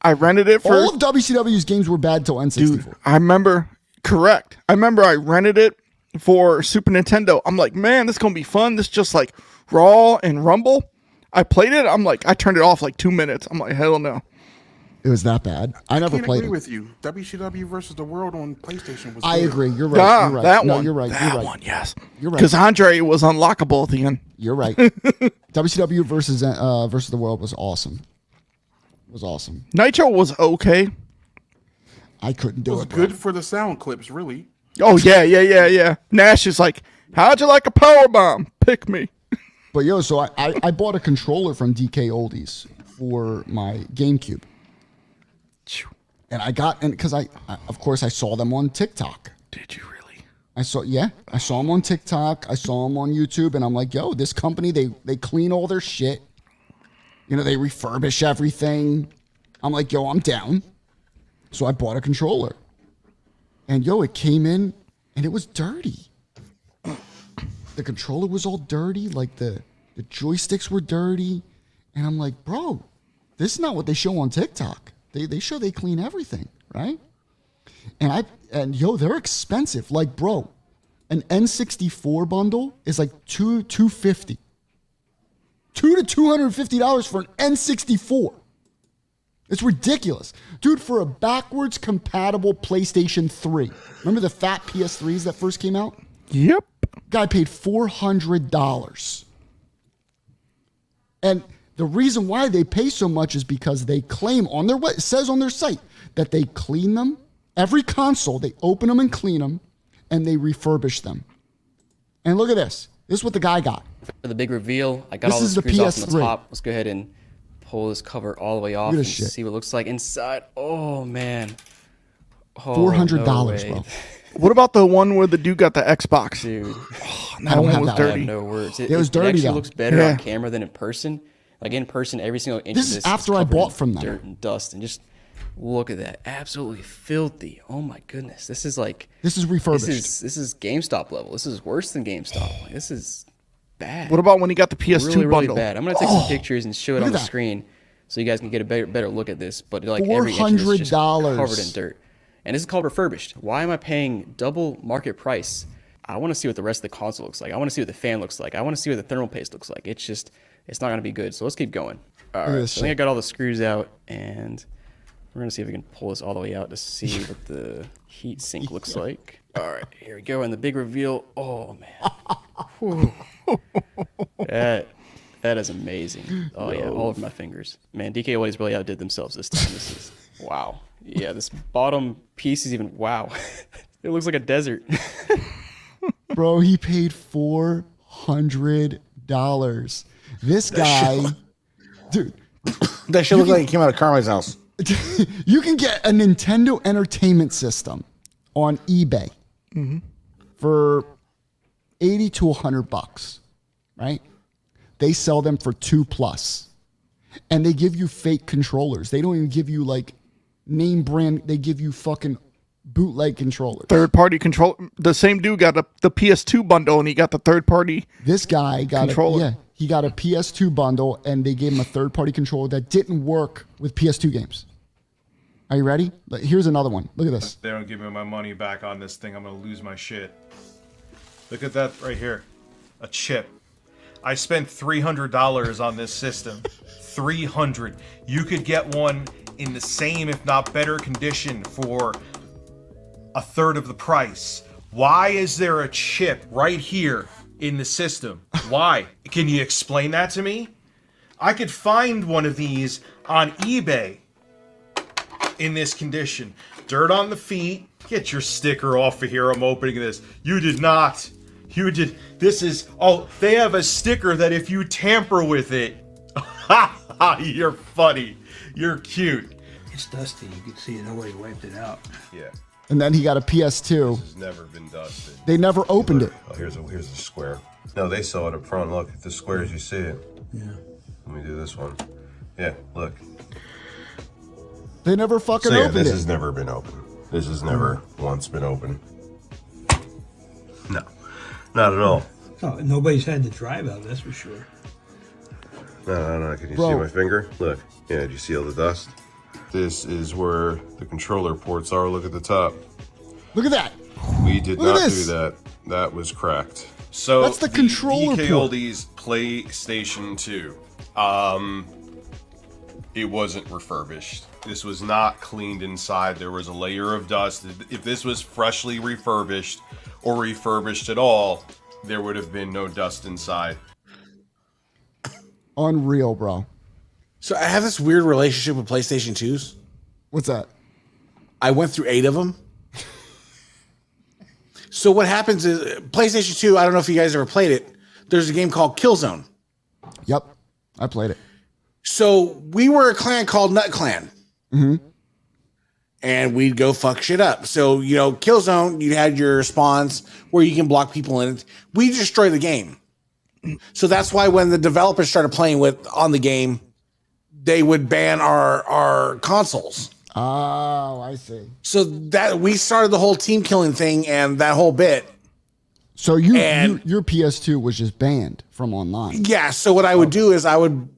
I rented it for... All of WCW's games were bad till N64. Dude, I remember... Correct. I remember I rented it for Super Nintendo. I'm like, man, this is going to be fun. This is just like Raw and Rumble. I played it. I'm like, I turned it off like 2 minutes. I'm like, hell no. It was that bad. I never can't played agree it. with you. WCW versus the World on PlayStation was I good. agree. You're right. You're right. That No, one. you're right. That You're right. one, yes. You're right. Because Andre was unlockable at the end. You're right. WCW versus the World was awesome. It was awesome. Nitro was okay. I couldn't It do was it. good for the sound clips, really. Oh, yeah. Nash is like, how'd you like a power bomb? Pick me. But yo, so I bought a controller from DK Oldies for my GameCube. And I got, and because I of course I saw them on TikTok. Did you really? I saw them on TikTok. I saw them on YouTube, and I'm like, yo, this company, they clean all their shit. You know, they refurbish everything. I'm like, yo, I'm down. So I bought a controller. And yo, it came in and it was dirty. The controller was all dirty, like the joysticks were dirty. And I'm like, bro, this is not what they show on TikTok. They show they clean everything, right? And yo, they're expensive. Like, bro, an N64 bundle is like $250 to $250 for an N64. It's ridiculous. Dude, for a backwards compatible PlayStation 3. Remember the fat PS3s that first came out? Yep. Guy paid $400. And the reason why they pay so much is because they claim on their it says on their site that they clean them. Every console, they open them and clean them, and they refurbish them. And look at this. This is what the guy got. For the big reveal, I got This all the is the screws off from the PS3. top. Let's go ahead and pull this cover all the way off Look at and this shit. see what it looks like inside. Oh, man. Oh, $400, no way. bro. What about the one where the dude got the Xbox? Dude, That don't one have was that I have dirty. no words. It was dirty, It actually though. looks better Yeah. on camera than in person. Like in person, every single inch This of is this after I covered bought in from them. dirt and dust, and just look at that. Absolutely filthy. Oh my goodness. This is like This is refurbished. This is GameStop level. This is worse than GameStop. Like, this is bad. What about when he got the PS2 really, really bundle? bad. I'm gonna take some pictures and show it look on at the that. screen so you guys can get a better look at this. But like every inch of this is just $400. covered in dirt, and this is called refurbished. Why am I paying double market price? I want to see what the rest of the console looks like. I want to see what the fan looks like. I want to see what the thermal paste looks like. It's not gonna be good. So let's keep going. All at right. this So I think I shit. got all the screws out, and we're gonna see if we can pull this all the way out to see what the heat sink looks like. All right, here we go. And the big reveal. Oh man. That is amazing. Oh yeah, all over my fingers. Man, DK Oldies really outdid themselves this time. This is wow. Yeah, this bottom piece is even wow. It looks like a desert. Bro, he paid $400. This guy, dude, That shit looked like it came out of Carmine's house. you can get a Nintendo Entertainment System on eBay for $80 to $100, right? They sell them for $2+, and they give you fake controllers. They don't even give you like name brand. They give you fucking bootleg controllers. Third-party control. The same dude got the PS2 bundle, and he got the third-party. This guy got Controller. he got a PS2 bundle, and they gave him a third-party controller that didn't work with PS2 games. Are you ready? Here's another one. Look at this. If they don't give me my money back on this thing, I'm gonna lose my shit. Look at that right here. A chip. I spent $300 on this system. $300. You could get one in the same, if not better condition for a third of the price. Why is there a chip right here in the system? Why? Can you explain that to me? I could find one of these on eBay in this condition. Dirt on the feet. Get your sticker off of here. I'm opening this. You did not. You did. This is. Oh, they have a sticker that if you tamper with it. You're funny. You're cute. It's dusty. You can see it. Nobody wiped it out. Yeah. And then he got a PS2. It's never been dusted. They never opened it. Oh, here's a square. No, they saw it up front. Look, if the square as you see it. Yeah. Let me do this one. Yeah, look. They never fucking So yeah, opened this it. has never been open. This has never once been open. Not at all. No, nobody's had the drive out, that's for sure. No. Can you see my finger? Look. Yeah, do you see all the dust? This is where the controller ports are. Look at the top. Look at that. We did not do that. That was cracked. So that's the controller DK port. Oldies PlayStation 2. It wasn't refurbished. This was not cleaned inside. There was a layer of dust. If this was freshly refurbished or refurbished at all, there would have been no dust inside. Unreal, bro. So I have this weird relationship with PlayStation 2s. What's that? I went through 8 of them. So what happens is PlayStation 2, I don't know if you guys ever played it. There's a game called Killzone. Yep. I played it. So we were a clan called Nut Clan. Mm-hmm. And we'd go fuck shit up. So, you know, Killzone, you had your spawns where you can block people in it. We destroy the game. So that's why when the developers started playing on the game, they would ban our consoles. Oh, I see. So that we started the whole team killing thing and that whole bit. So your PS2 was just banned from online. Yeah. So what I would do is I would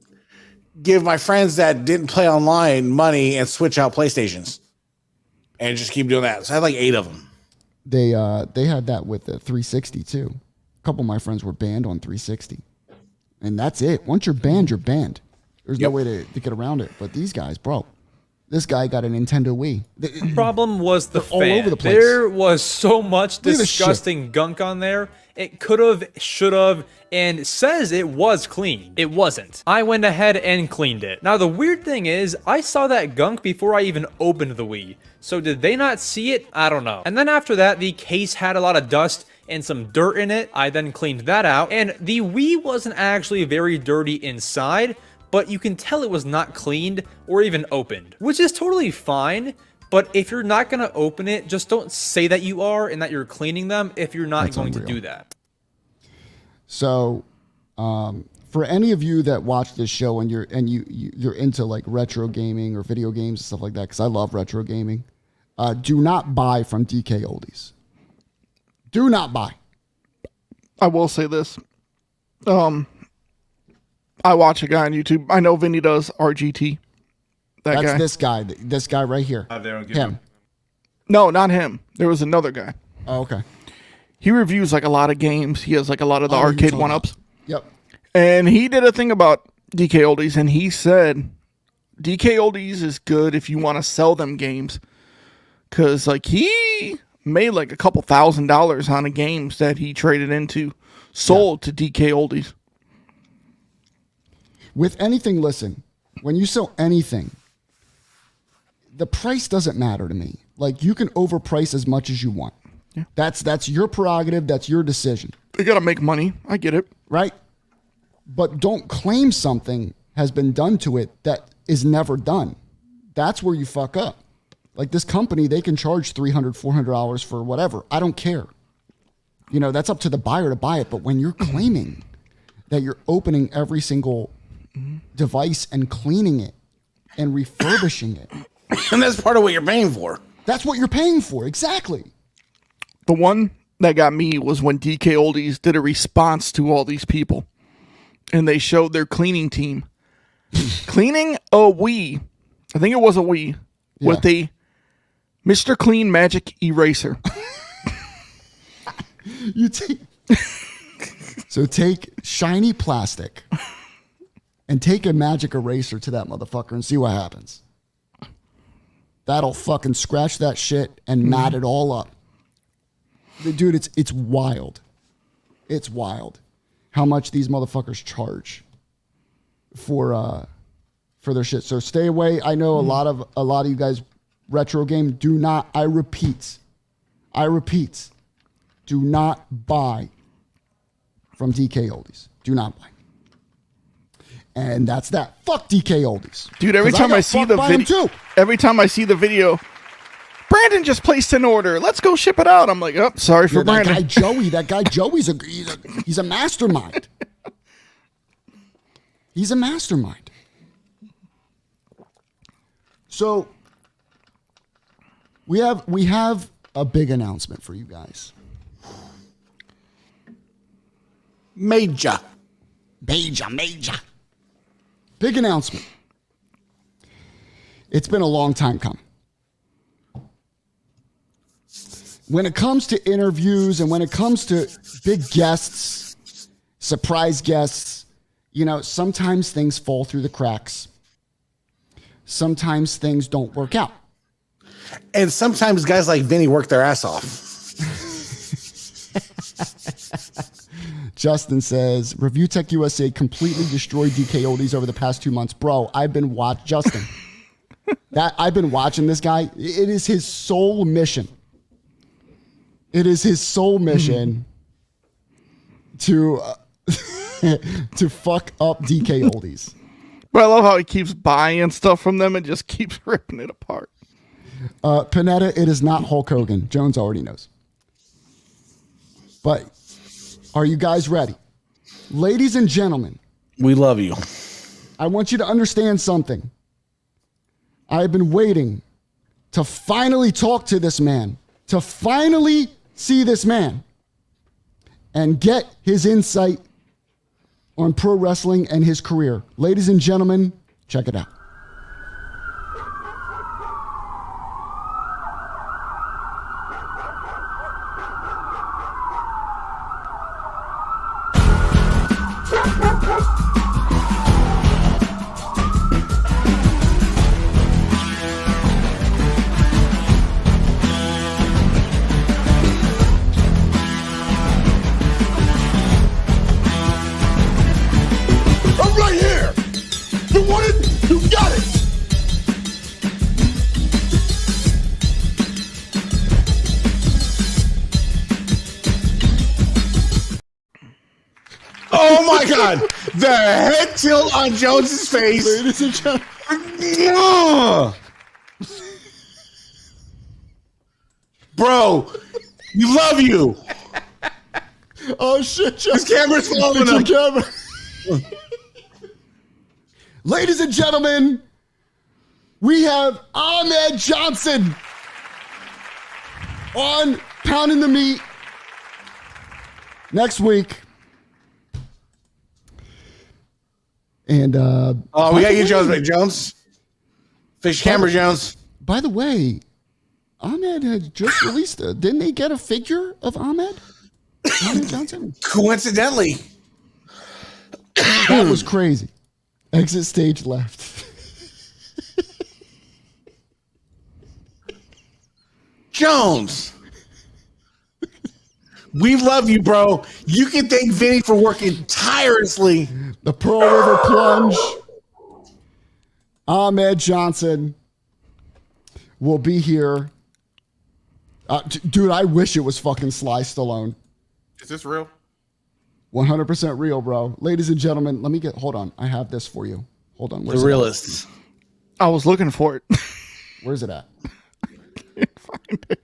give my friends that didn't play online money and switch out PlayStations and just keep doing that. So I had like 8 of them. They had that with the 360 too. A couple of my friends were banned on 360. And that's it. Once you're banned, you're banned. There's no way to get around it. But these guys, bro. This guy got a Nintendo Wii. The problem was the fan. All over the place. There was so much Look at this disgusting gunk on there. It could have, should have, and says it was clean. It wasn't. I went ahead and cleaned it. Now, the weird thing is, I saw that gunk before I even opened the Wii. So did they not see it? I don't know. And then after that, the case had a lot of dust and some dirt in it. I then cleaned that out. And the Wii wasn't actually very dirty inside, but you can tell it was not cleaned or even opened, which is totally fine. But if you're not going to open it, just don't say that you are and that you're cleaning them if you're not going to do that. So, for any of you that watch this show and you're into like retro gaming or video games and stuff like that, because I love retro gaming, do not buy from DK Oldies. Do not buy. I will say this. I watch a guy on YouTube. I know Vinny does RGT. That's guy. This guy right here. They don't give Him. No, not him. There was another guy. Oh, okay. He reviews like a lot of games. He has like a lot of the arcade one-ups. Yep. And he did a thing about DK Oldies, and he said DK Oldies is good if you want to sell them games. Because like he made like a couple $1,000s on the games that he traded into, sold to DK Oldies. With anything, listen, when you sell anything, the price doesn't matter to me. Like, you can overprice as much as you want. Yeah. That's your prerogative. That's your decision. You got to make money. I get it. Right? But don't claim something has been done to it that is never done. That's where you fuck up. Like this company, they can charge $300, $400 for whatever. I don't care. You know, that's up to the buyer to buy it. But when you're claiming that you're opening every single device and cleaning it and refurbishing it. And that's part of what you're paying for. That's what you're paying for. Exactly. The one that got me was when DK Oldies did a response to all these people. And they showed their cleaning team cleaning a Wii. I think it was a Wii with a Mr. Clean Magic Eraser. So take shiny plastic and take a magic eraser to that motherfucker and see what happens. That'll fucking scratch that shit and mat it all up. Dude, it's wild. It's wild how much these motherfuckers charge for their shit. So stay away. I know a lot of you guys retro game. Do not, I repeat, do not buy from DK Oldies. Do not buy. And that's that. Fuck DK Oldies. Dude, every time I see the video, Brandon just placed an order. Let's go ship it out. I'm like, oh, sorry for Brandon. That guy Joey's he's a mastermind. He's a mastermind. So we have a big announcement for you guys. Major. Major. Big announcement. It's been a long time coming. When it comes to interviews and when it comes to big guests, surprise guests, you know, sometimes things fall through the cracks. Sometimes things don't work out. And sometimes guys like Vinny work their ass off. Justin says, Review Tech USA completely destroyed DK Oldies over the past 2 months. Bro, I've been watching this guy. It is his sole mission. To to fuck up DK Oldies. But I love how he keeps buying stuff from them and just keeps ripping it apart. Panetta, it is not Hulk Hogan. Jones already knows. But are you guys ready? Ladies and gentlemen. We love you. I want you to understand something. I've been waiting to finally talk to this man, to finally see this man and get his insight on pro wrestling and his career. Ladies and gentlemen, check it out. Oh my God! The head tilt on Jones's face. Ladies and gentlemen. Bro, we love you. Oh shit! This camera's following him. Ladies and gentlemen, we have Ahmed Johnson on Pounding the Meat next week. And we got you, Jones. Fish camera, Jones. By the way, Ahmed had just released didn't they get a figure of Ahmed Johnson? Coincidentally. That was crazy. Exit stage left. Jones. We love you, bro. You can thank Vinny for working tirelessly. The Pearl River Plunge. Ahmed Johnson will be here. Dude, I wish it was fucking Sly Stallone. Is this real? 100% real, bro. Ladies and gentlemen, hold on. I have this for you. Hold on. The realists. I was looking for it. Where's it at? Can't find it.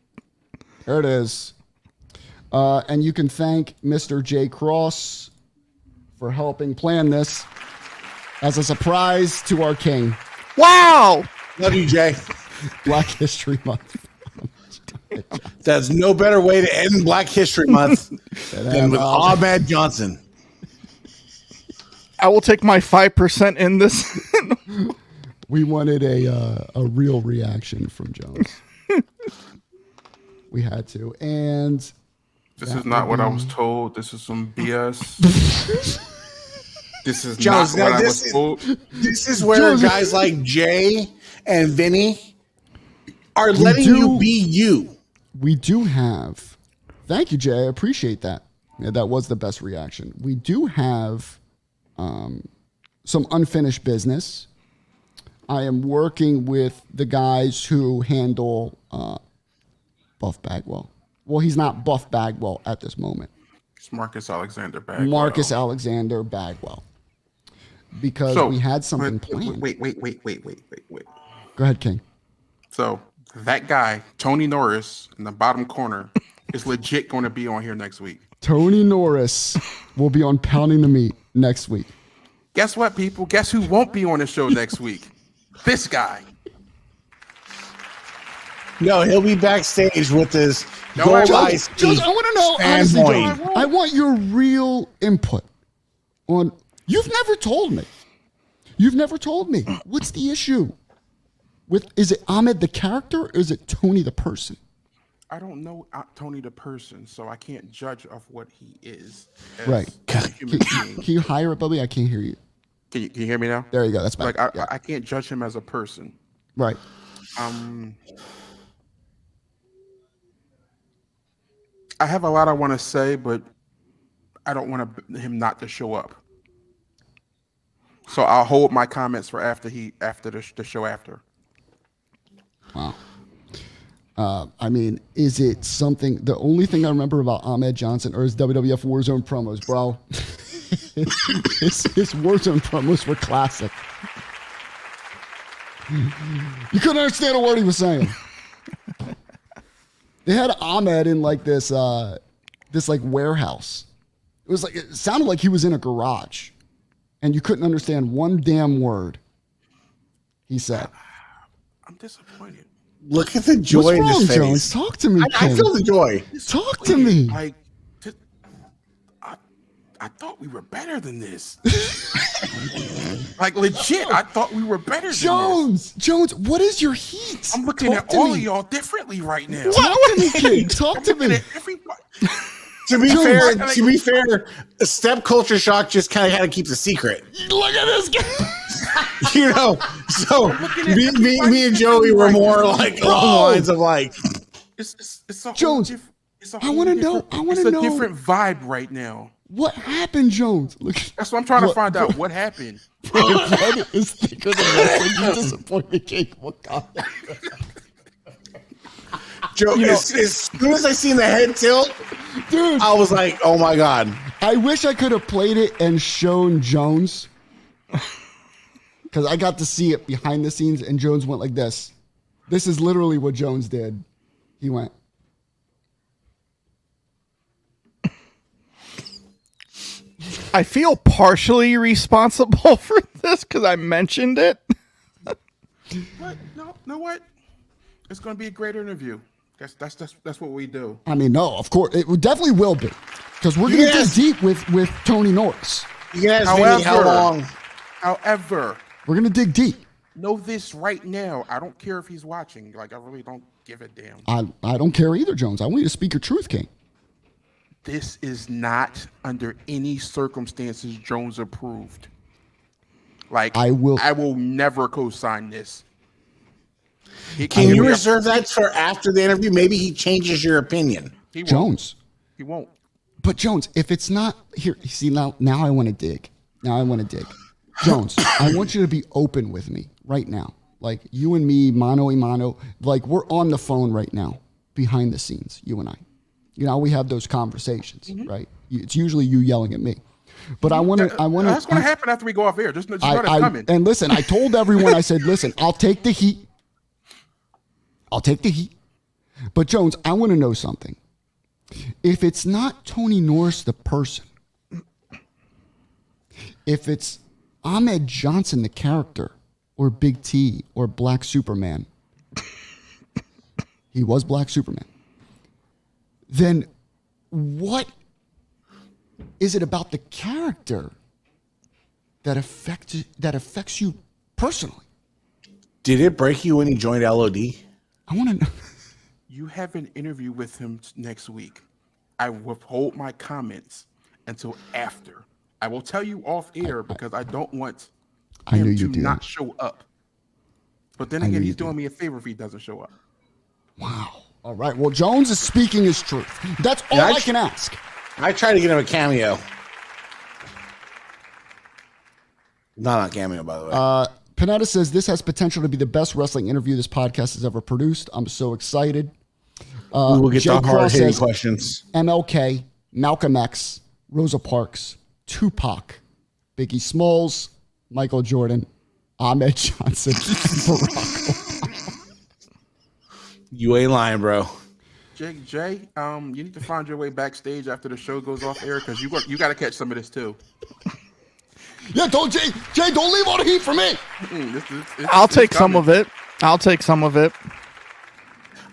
There it is. And you can thank Mr. J. Cross for helping plan this as a surprise to our king. Wow! Love you, Jay. Black History Month. There's no better way to end Black History Month than with Ahmed Johnson. I will take my 5% in this. We wanted a real reaction from Jones. We had to. And this is not what I was told. This is some BS. This is Jones, not what I was told. This is where guys like Jay and Vinny are letting you be you. We do have. Thank you, Jay. I appreciate that. Yeah, that was the best reaction. We do have some unfinished business. I am working with the guys who handle Buff Bagwell. Well, he's not Buff Bagwell at this moment. It's Marcus Alexander Bagwell. Marcus Alexander Bagwell. Because we had something planned. Wait. Go ahead, King. So that guy, Tony Norris, in the bottom corner, is legit going to be on here next week. Tony Norris will be on Pounding the Meat next week. Guess what, people? Guess who won't be on the show next week? This guy. No, he'll be backstage with his No, gold I ice. Jones, I want to know, honestly, fanboy. Jones, I want your real input on. You've never told me. You've never told me. What's the issue? Is it Ahmed the character or is it Tony the person? I don't know Tony the person, so I can't judge of what he is. As Right. a human being. Can you higher it, Bubby? I can't hear you. Can you hear me now? There you go. That's better. Like I can't judge him as a person. Right. I have a lot I want to say, but I don't want him not to show up. So I'll hold my comments for after the show after. Wow. I mean, is it something? The only thing I remember about Ahmed Johnson or his WWF Warzone promos, bro. his Warzone promos were classic. You couldn't understand a word he was saying. They had Ahmed in like this like warehouse. It sounded like he was in a garage, and you couldn't understand one damn word he said. I'm disappointed. Look at the joy What's in wrong, his face. Jones? Talk to me. I feel the joy. Talk to me. Like, I thought we were better than this. Like legit, I thought we were better than this. Jones, what is your heat? I'm looking at all of y'all differently right now. Talk to me, kid. Talk to me. To be fair, Step Culture Shock just kind of had to keep the secret. Look at this guy. You know, so me and Joey were more like along the lines of like, it's a Jones. I want to know. It's a different vibe right now. What happened, Jones? Look, that's what I'm trying to find out. What happened? Your blood is thicker than wrestling. You disappoint me, Jake. What God? Joe, as soon as I seen the head tilt, dude, I was like, oh my God. I wish I could have played it and shown Jones. Because I got to see it behind the scenes, and Jones went like this. This is literally what Jones did. He went. I feel partially responsible for this because I mentioned it. But no, what? It's going to be a great interview. That's what we do. I mean, no, of course. It definitely will be. Because we're going to dig deep with Tony Norris. You can ask Vinny how long. However, we're going to dig deep. Know this right now. I don't care if he's watching. Like, I really don't give a damn. I don't care either, Jones. I want you to speak your truth, King. This is not under any circumstances Jones approved. Like, I will never co-sign this. Can you reserve that for after the interview? Maybe he changes your opinion. Jones. He won't. But Jones, if it's not here, see now I want to dig. Jones, I want you to be open with me right now. Like you and me, mano a mano. Like we're on the phone right now, behind the scenes, you and I. You know, we have those conversations, right? It's usually you yelling at me. But I want to. That's going to happen after we go off air. Just know that's coming. And listen, I told everyone. I said, listen, I'll take the heat. But Jones, I want to know something. If it's not Tony Norris the person, if it's Ahmed Johnson the character, or Big T, or Black Superman, he was Black Superman. Then what is it about the character that affects you personally? Did it break you when he joined LOD? I want to know. You have an interview with him next week. I withhold my comments until after. I will tell you off air because I don't want him to not show up. But then again, he's doing me a favor if he doesn't show up. Wow. All right. Well, Jones is speaking his truth. That's all I can ask. I tried to get him a cameo. Not a cameo, by the way. Panetta says this has potential to be the best wrestling interview this podcast has ever produced. I'm so excited. We'll get the hard-hitting questions. MLK, Malcolm X, Rosa Parks, Tupac, Biggie Smalls, Michael Jordan, Ahmed Johnson, Barack Obama. You ain't lying, bro. Jay, you need to find your way backstage after the show goes off air because you got to catch some of this too. Yeah, don't Jay, don't leave all the heat for me. I'll take some of it.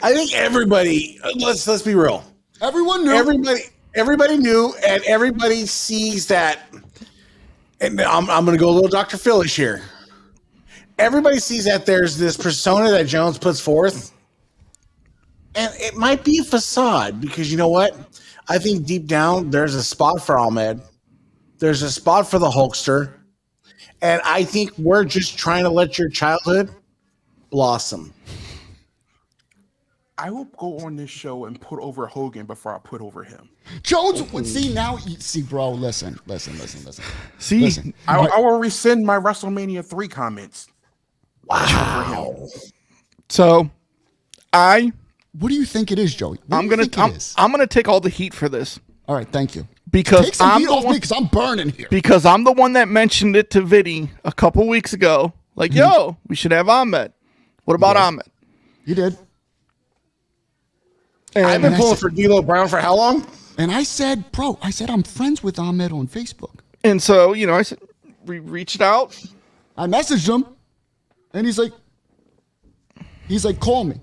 I think everybody. Let's be real. Everyone knew. Everybody knew, and everybody sees that. And I'm going to go a little Dr. Phillish here. Everybody sees that there's this persona that Jones puts forth, and it might be a facade because you know what? I think deep down there's a spot for Ahmed. There's a spot for the Hulkster, and I think we're just trying to let your childhood blossom. I will go on this show and put over Hogan before I put over him. Jones, see, bro, listen. See, listen. I will rescind my WrestleMania 3 comments. Wow. So, what do you think it is, Joey? I'm gonna take all the heat for this. All right, thank you. Because take some heat off me because I'm burning here. Because I'm the one that mentioned it to Viddy a couple weeks ago. Like, yo, we should have Ahmed. What about Ahmed? You did. And I've been pulling for D'Lo Brown for how long? And I said, I'm friends with Ahmed on Facebook. And so, I said, we reached out. I messaged him, and he's like, call me.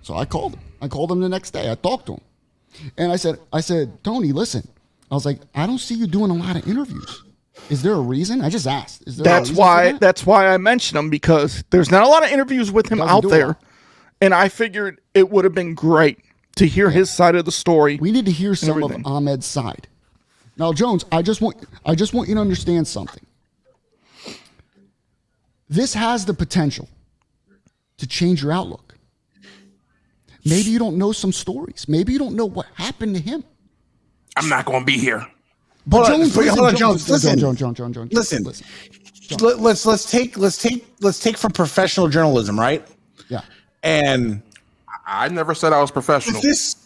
So I called him. I called him the next day. I talked to him. And I said, Tony, listen. I was like, I don't see you doing a lot of interviews. Is there a reason? I just asked. Is there that's why I mentioned him, because there's not a lot of interviews with him out there. And I figured it would have been great to hear his side of the story. We need to hear some of Ahmed's side. Now, Jones, I just want you to understand something. This has the potential to change your outlook. Maybe you don't know some stories. Maybe you don't know what happened to him. I'm not going to be here. Hold on, Jones. Listen. Let's take from professional journalism, right? Yeah. And I never said I was professional.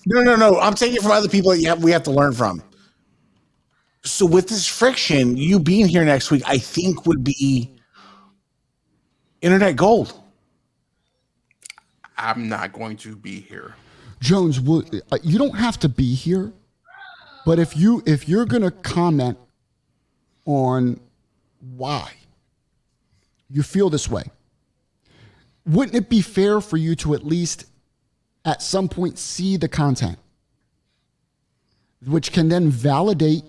No. I'm taking it from other people that we have to learn from. So with this friction, you being here next week, I think would be internet gold. I'm not going to be here. Jones, you don't have to be here, but if you're going to comment on why you feel this way, wouldn't it be fair for you to at least at some point see the content, which can then validate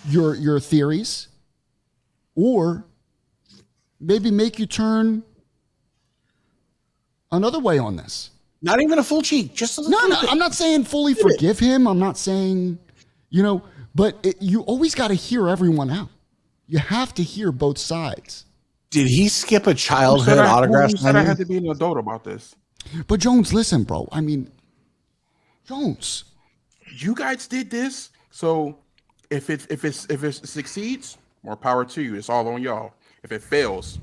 your theories, or maybe make you turn another way on this? Not even a full cheek, just a no. I'm not saying fully forgive him. I'm not saying, but you always got to hear everyone out. You have to hear both sides. Did he skip a childhood autograph? Who said I had to be an adult about this? But Jones, listen, bro. I mean, Jones, you guys did this, so if it succeeds, more power to you. It's all on y'all. If it fails,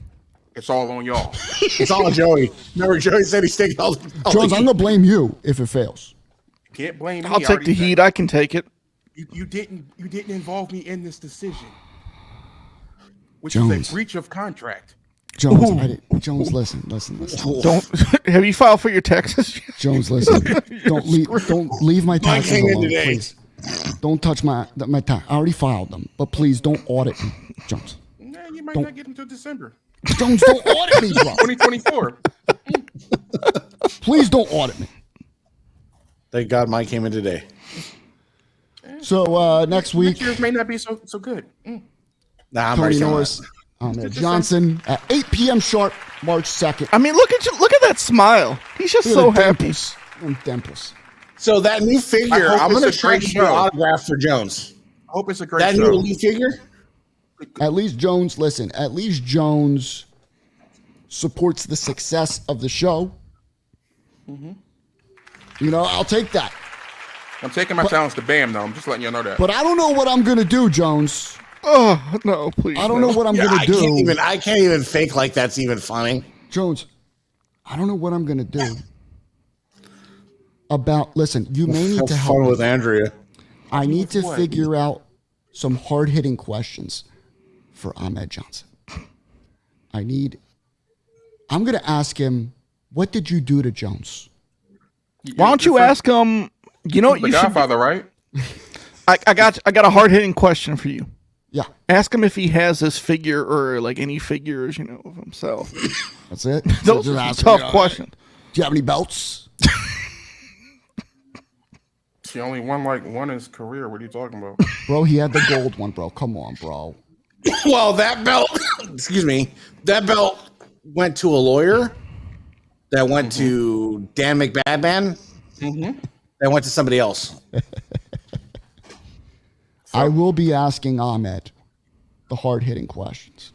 it's all on y'all. It's all on Joey. Remember, Joey said he's taking all Jones, I'm gonna blame you if it fails. You can't blame me. I'll take the heat. I can take it. You didn't involve me in this decision, which Jones. is a breach of contract. Jones, Jones, listen. Don't have you filed for your taxes? Jones, listen. Don't leave my taxes alone, please. Don't touch my tax. I already filed them, but please don't audit me, Jones. Nah, you might not get them until December. Jones, don't audit me, bro. 2024. Please don't audit me. Thank God Mike came in today. So next week, next year's may not be so good. Nah, I'm Tony Norris, Ahmed Johnson at 8 p.m. sharp, March 2nd. I mean, look at that smile. He's just so happy. Dimples. So that new figure, I'm going to try to get an autograph for Jones. I hope it's a great that show. That new elite figure? At least Jones, listen, at least Jones supports the success of the show. Mm-hmm. I'll take that. I'm taking my talents to BAM, though. I'm just letting you know that. But I don't know what I'm going to do, Jones. Oh, no, please. I don't know what I'm going to do. I can't even fake like that's even funny. Jones, I don't know what I'm going to do. Listen, you may need to help me with Andrea. I need to figure out some hard-hitting questions for Ahmed Johnson. I'm going to ask him, what did you do to Jones? Why don't you ask him? You know what? The Godfather, right? I got a hard-hitting question for you. Yeah. Ask him if he has this figure or like any figures, of himself. That's it. Those are tough questions. Do you have any belts? He only won one in his career. What are you talking about? Bro, he had the gold one, bro. Come on, bro. Well, that belt, excuse me, that belt went to a lawyer. That went to Dan McBadman. That went to somebody else. I will be asking Ahmed the hard-hitting questions.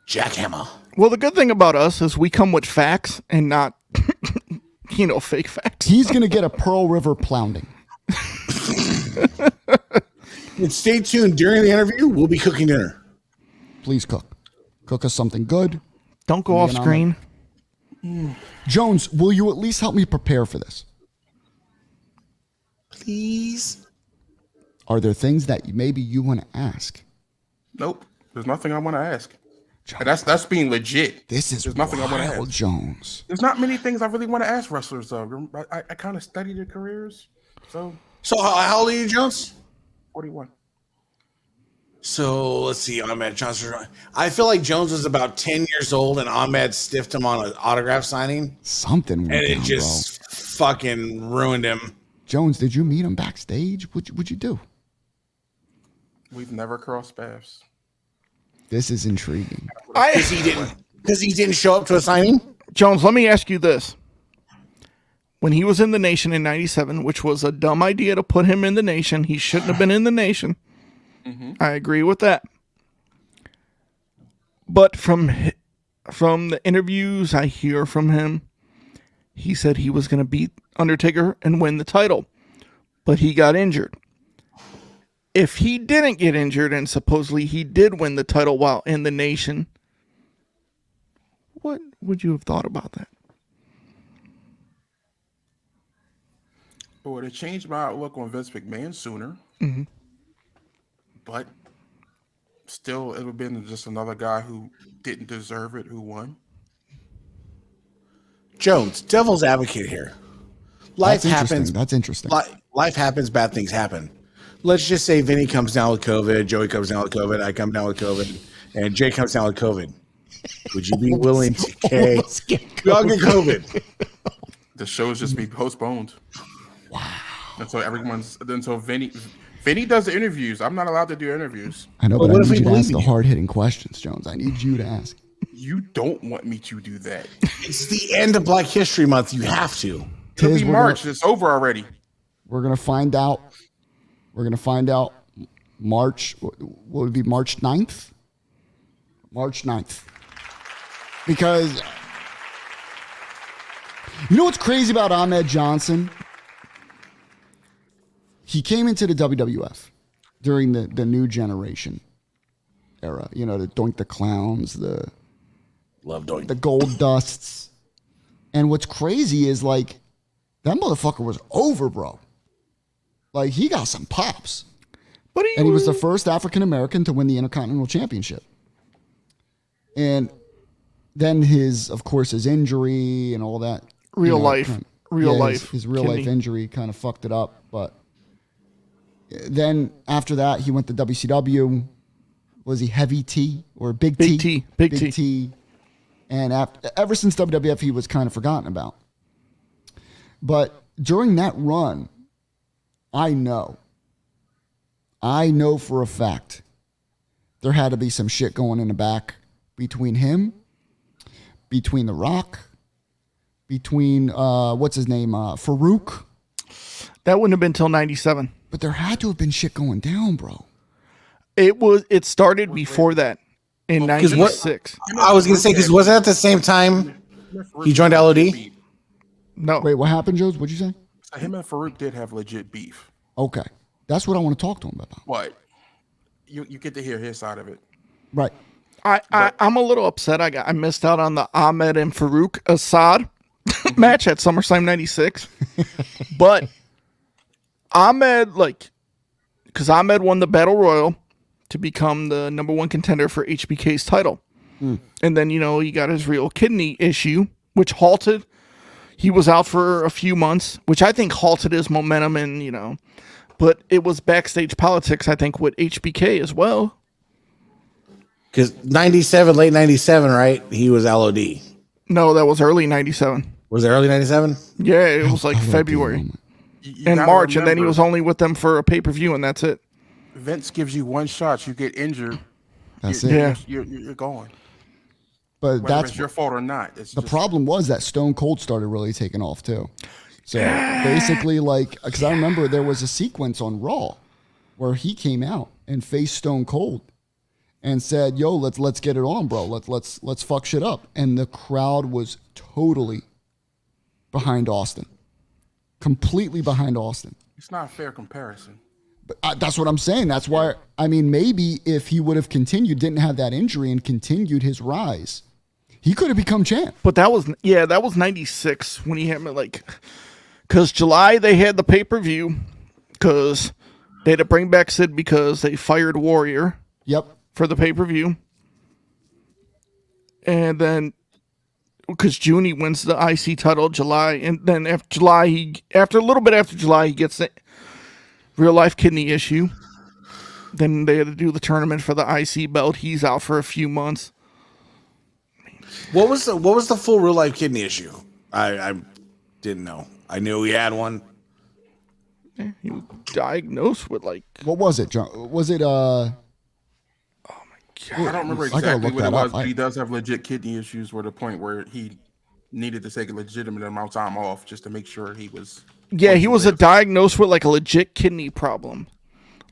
Jackhammer. Well, the good thing about us is we come with facts and not, fake facts. He's going to get a Pearl River pounding. And stay tuned. During the interview, we'll be cooking dinner. Please cook. Cook us something good. Don't go off screen. Jones, will you at least help me prepare for this? Please. Are there things that maybe you want to ask? Nope. There's nothing I want to ask. That's being legit. There's nothing I want to ask. Jones. There's not many things I really want to ask wrestlers though. I kind of study their careers. So how old are you, Jones? 41. So let's see, Ahmed Johnson. I feel like Jones was about 10 years old and Ahmed stiffed him on an autograph signing. Something went and it down, just fucking ruined him. Jones, did you meet him backstage? What'd you do? We've never crossed paths. This is intriguing. Because he didn't show up to a signing? Jones, let me ask you this. When he was in the Nation in 97, which was a dumb idea to put him in the Nation, he shouldn't have been in the Nation. I agree with that. But from the interviews I hear from him, he said he was going to beat Undertaker and win the title. But he got injured. If he didn't get injured and supposedly he did win the title while in the Nation, what would you have thought about that? It would have changed my outlook on Vince McMahon sooner. But still, it would have been just another guy who didn't deserve it who won. Jones, devil's advocate here. Life happens. That's interesting. Life happens. Bad things happen. Let's just say Vinny comes down with COVID, Joey comes down with COVID, I come down with COVID, and Jay comes down with COVID. Would you be willing to we all get COVID? The shows just be postponed. Wow. Until Vinny does the interviews. I'm not allowed to do interviews. I know, but I need you to ask the hard-hitting questions, Jones. I need you to ask. You don't want me to do that. It's the end of Black History Month. You have to. It'll be March. It's over already. We're going to find out. We're going to find out March. What would it be, March 9th? March 9th. Because you know what's crazy about Ahmed Johnson? He came into the WWF during the new generation era. You know, the Doink the Clowns, the Gold Dusts. And what's crazy is, like, that motherfucker was over, bro. Like, he got some pops. And he was the first African-American to win the Intercontinental Championship. And then his injury and all that. Real life injury kind of fucked it up. But then after that, he went to WCW. Was he Heavy T or Big T? Big T. And ever since WWF, he was kind of forgotten about. But during that run, I know for a fact there had to be some shit going in the back between him, between The Rock, between, what's his name, Farouk. That wouldn't have been till 97. But there had to have been shit going down, bro. It started before that in 96. I was going to say, because wasn't that the same time he joined LOD? No. Wait, what happened, Joes? What'd you say? So him and Farouk did have legit beef. Okay. That's what I want to talk to him about. What? You get to hear his side of it. Right. I'm a little upset. I missed out on the Ahmed and Farouk Assad match at SummerSlam 96. But Ahmed, because Ahmed won the Battle Royal to become the number one contender for HBK's title. And then, he got his real kidney issue, which halted. He was out for a few months, which I think halted his momentum in, But it was backstage politics, I think, with HBK as well. Because 97, late 97, right? He was LOD. No, that was early 97. Was it early 97? Yeah, it was like February and March, and then he was only with them for a pay-per-view, and that's it. Vince gives you one shot, you get injured. That's you're going. But Whether that's it's your fault or not. It's the problem was that Stone Cold started really taking off too. So basically, like, because I remember there was a sequence on Raw where he came out and faced Stone Cold and said, "Yo, let's get it on, bro. Let's fuck shit up." And the crowd was totally behind Austin, completely behind Austin. It's not a fair comparison. But that's what I'm saying. That's why, I mean, maybe if he would have continued, didn't have that injury and continued his rise, he could have become champ. But that was 96 when he had like, because July they had the pay-per-view because they had to bring back Sid because they fired Warrior. Yep. For the pay-per-view. And then because Junie wins the IC title July, and then after July, after a little bit after July, he gets the real life kidney issue. Then they had to do the tournament for the IC belt. He's out for a few months. What was the full real life kidney issue? I didn't know. I knew he had one. Yeah, he was diagnosed with like, what was it, John? Was it I don't remember exactly what it was, but he does have legit kidney issues where the point where he needed to take a legitimate amount of time off just to make sure he was. Yeah, he was diagnosed with like a legit kidney problem.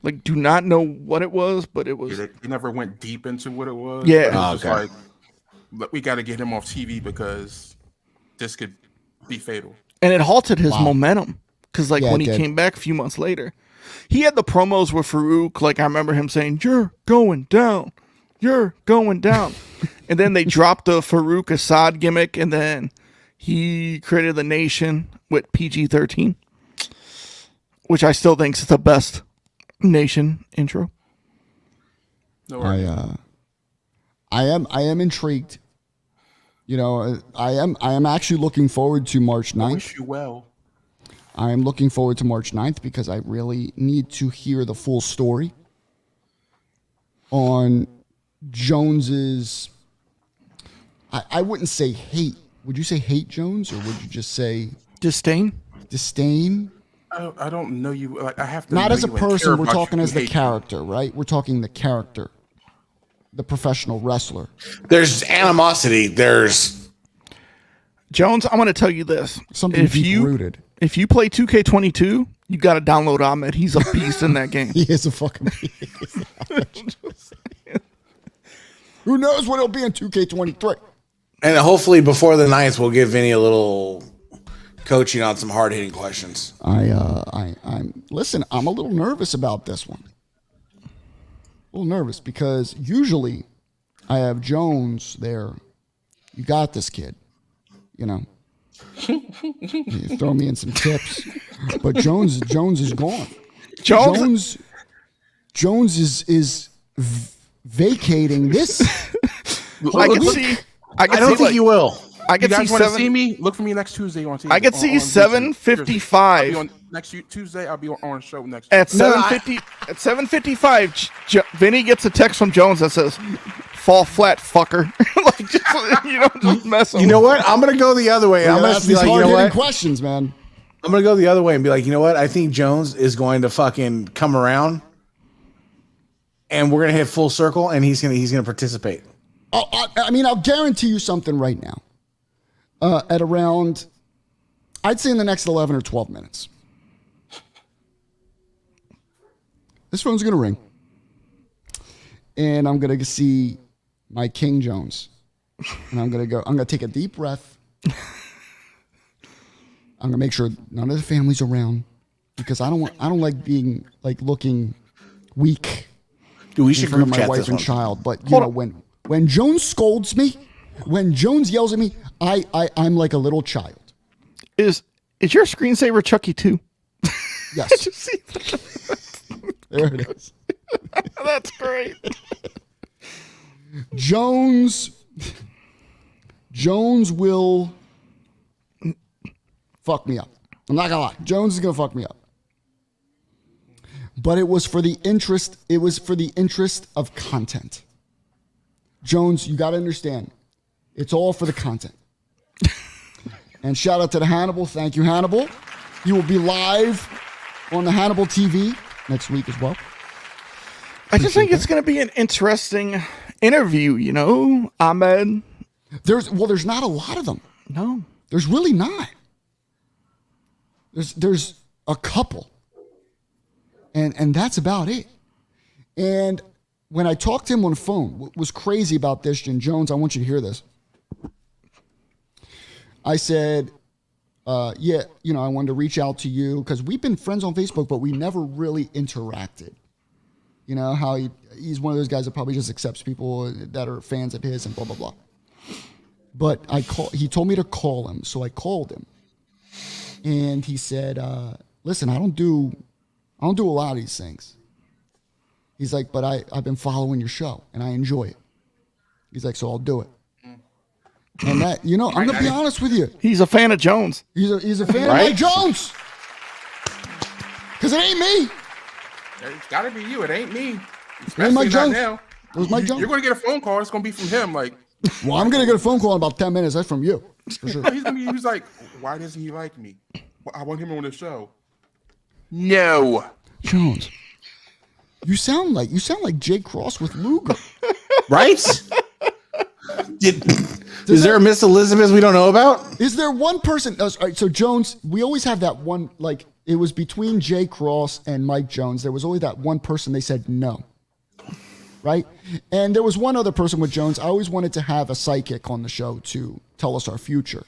Like, do not know what it was, but it was. He never went deep into what it was. Yeah. It was just like, we got to get him off TV because this could be fatal. And it halted his momentum because, like, when he did. came back a few months later, he had the promos with Farouk. Like, I remember him saying, "You're going down. You're going down." And then they dropped the Farouk Assad gimmick, and then he created the Nation with PG-13, which I still think is the best Nation intro. I am intrigued. You know, I am actually looking forward to March 9th. I wish you well. I am looking forward to March 9th because I really need to hear the full story on Jones's, I wouldn't say hate. Would you say hate Jones, or would you just say disdain? Disdain? I don't know you. Like, I have to. Not know as a you and care person. We're about talking you as the hate character, right? We're talking the character, the professional wrestler. There's animosity. There's Jones, I'm going to tell you this. Something deep-rooted. If you play 2K22, you got to download Ahmed. He's a beast in that game. He is a fucking beast. Who knows what it'll be in 2K23? And hopefully before the 9th, we'll give Vinny a little coaching on some hard hitting questions. Listen, I'm a little nervous about this one. A little nervous because usually I have Jones there. You got this, kid. You know, you throw me in some tips, but Jones is gone. Jones is vacating this. I can see. I don't think you will. I can you guys see want to 7. see me? Look for me next Tuesday on TV. I can see 7:55 next Tuesday. I'll be on a show next at 7:50. At 7:55, Vinny gets a text from Jones that says, "Fall flat, fucker." Like, just mess him. You know what? I'm gonna go the other way. I'm gonna be like, you know what? Questions, man. I'm gonna go the other way and be like, you know what? I think Jones is going to fucking come around, and we're gonna hit full circle, and he's gonna participate. I mean, I'll guarantee you something right now. At around, I'd say in the next 11 or 12 minutes, this phone's gonna ring, and I'm gonna see my King Jones, and I'm gonna take a deep breath. I'm gonna make sure none of the family's around because I don't like being like looking weak. Dude, we should in front of group my chat wife this and one. child. But you know, when Jones scolds me, when Jones yells at me, I'm like a little child. Is your screensaver Chucky 2? Yes. Did you see that? There it is. That's great. Jones will fuck me up. I'm not gonna lie. Jones is gonna fuck me up. But it was for the interest. It was for the interest of content. Jones, you got to understand, it's all for the content. And shout out to the Hannibal. Thank you, Hannibal. You will be live on the Hannibal TV next week as well. I just think it's going to be an interesting interview, you know, Ahmed. There's not a lot of them. No. There's really not. There's a couple. And that's about it. And when I talked to him on the phone, what was crazy about this, Jen Jones, I want you to hear this. I said, yeah, you know, I wanted to reach out to you because we've been friends on Facebook, but we never really interacted. You know, how he's one of those guys that probably just accepts people that are fans of his and blah, blah, blah. But he told me to call him, so I called him. And he said, listen, I don't do a lot of these things. He's like, but I've been following your show, and I enjoy it. He's like, so I'll do it. And that, you know, I'm going to be honest with you. He's a fan of Jones. He's a fan of Mike Jones. Because it ain't me. It's got to be you. It ain't me. It Mike Jones. Now. It was Mike Jones. You're going to get a phone call. It's going to be from him. Like, well, I'm going to get a phone call in about 10 minutes. That's from you. For sure. He's like, why doesn't he like me? I want him on the show. No. Jones, you sound like Jake Cross with Luger. Right? Is there a Miss Elizabeth we don't know about? Is there one person? All right, so Jones, we always have that one, like, it was between Jay Cross and Mike Jones. There was always that one person they said no. Right? And there was one other person with Jones. I always wanted to have a psychic on the show to tell us our future.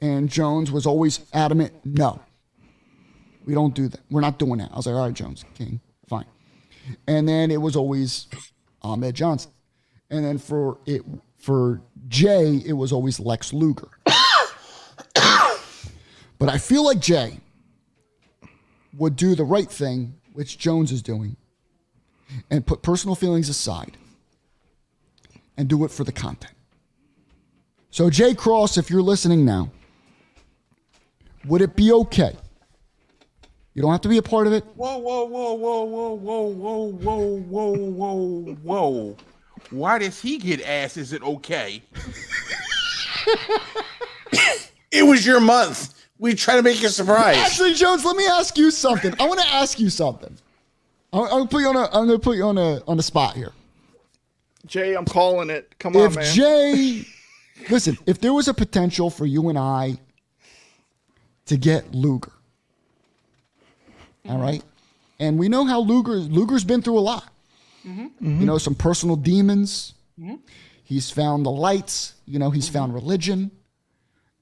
And Jones was always adamant, no. We don't do that. We're not doing that. I was like, all right, Jones, King, fine. And then it was always Ahmed Johnson. And then for Jay, it was always Lex Luger. But I feel like Jay would do the right thing, which Jones is doing, and put personal feelings aside and do it for the content. So Jay Cross, if you're listening now, would it be okay? You don't have to be a part of it. Whoa, whoa, whoa, whoa, whoa, whoa, whoa, whoa, whoa, whoa, whoa. Why does he get asked? Is it okay? It was your month. We try to make you a surprise. Actually, Jones, let me ask you something. I want to ask you something. I'm gonna put you on a spot here. Jay, I'm calling it. Come on, man. Jay, listen, if there was a potential for you and I to get Luger, all right, and we know how Luger's been through a lot. Mm-hmm. You know, some personal demons. Mm-hmm. He's found the lights. You know, he's found religion.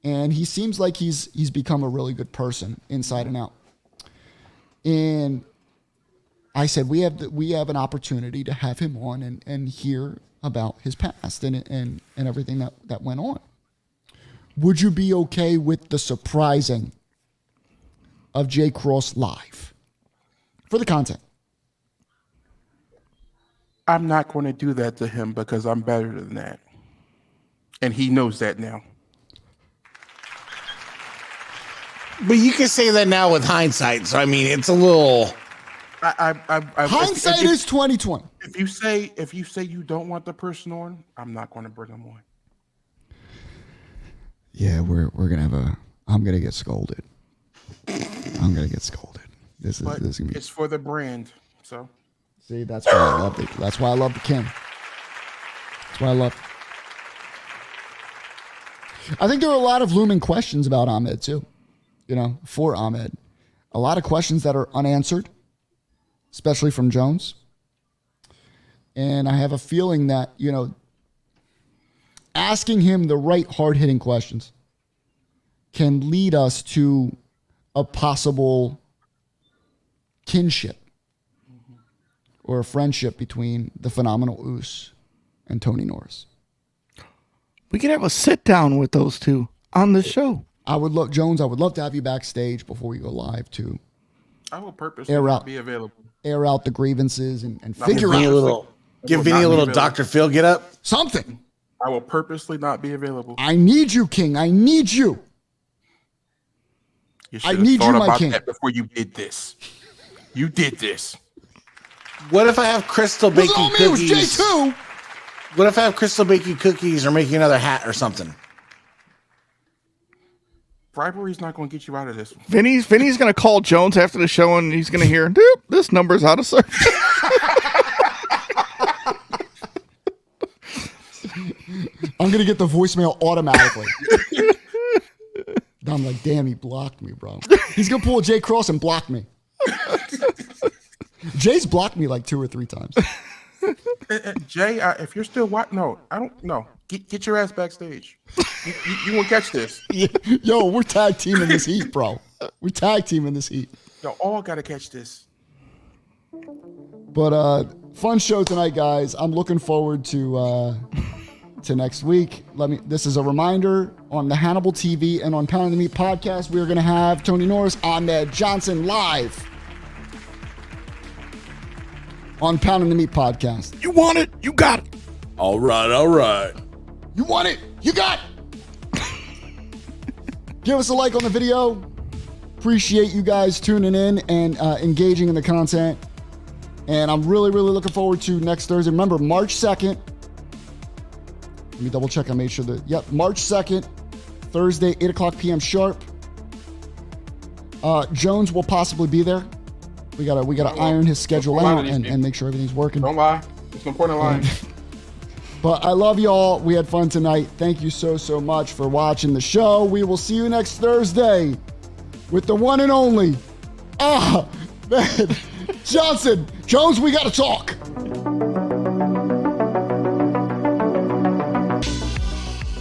And he seems like he's become a really good person inside and out. And I said, we have an opportunity to have him on and hear about his past and everything that went on. Would you be okay with the surprising of Jay Cross live for the content? I'm not going to do that to him because I'm better than that. And he knows that now. But you can say that now with hindsight. So I mean, it's a little. Hindsight is 2020. If you say you don't want the person on, I'm not going to bring him on. Yeah, we're gonna have I'm gonna get scolded. I'm gonna get scolded. This is gonna be. It's for the brand. So. See, that's why I love it. That's why I love the King. That's why I love. I think there are a lot of looming questions about Ahmed too. You know, for Ahmed, a lot of questions that are unanswered, especially from Jones. And I have a feeling that, you know, asking him the right hard-hitting questions can lead us to a possible kinship or a friendship between the phenomenal Oos and Tony Norris. We could have a sit-down with those two on the show. I would love to have you backstage before we go live to. I will purposely not be available. Air out the grievances and figure out. Give Vinny a little Dr. Phil get up. Something. I will purposely not be available. I need you, King. I need you. I need you, my king. That before you did this. You did this. What if I have Crystal baking all me, cookies? it was J2. What if I have Crystal baking cookies or making another hat or something? Bribery's not going to get you out of this one. Vinny's going to call Jones after the show, and he's going to hear, "Dude, this number's out of service." I'm going to get the voicemail automatically. I'm like, damn, he blocked me, bro. He's going to pull a Jay Cross and block me. Jay's blocked me like 2 or 3 times. Jay, if you're still watching, no, I don't know. Get your ass backstage. You won't catch this. Yo, we're tag teaming this heat, bro. We're tag teaming this heat. Yo, all got to catch this. But fun show tonight, guys. I'm looking forward to next week. This is a reminder on the Hannibal TV and on Pound the Meat podcast. We are going to have Tony Norris, Ahmed Johnson live on Pound the Meat podcast. You want it? You got it. All right. You want it? You got it. Give us a like on the video. Appreciate you guys tuning in and engaging in the content. And I'm really, really looking forward to next Thursday. Remember, March 2nd. Let me double check. I made sure that, March 2nd, Thursday, 8 o'clock p.m. sharp. Jones will possibly be there. We gotta iron his schedule out and make sure everything's working. Don't lie. There's no point in lying. But I love y'all. We had fun tonight. Thank you so, so much for watching the show. We will see you next Thursday with the one and only, man, Johnson. Jones, we gotta talk.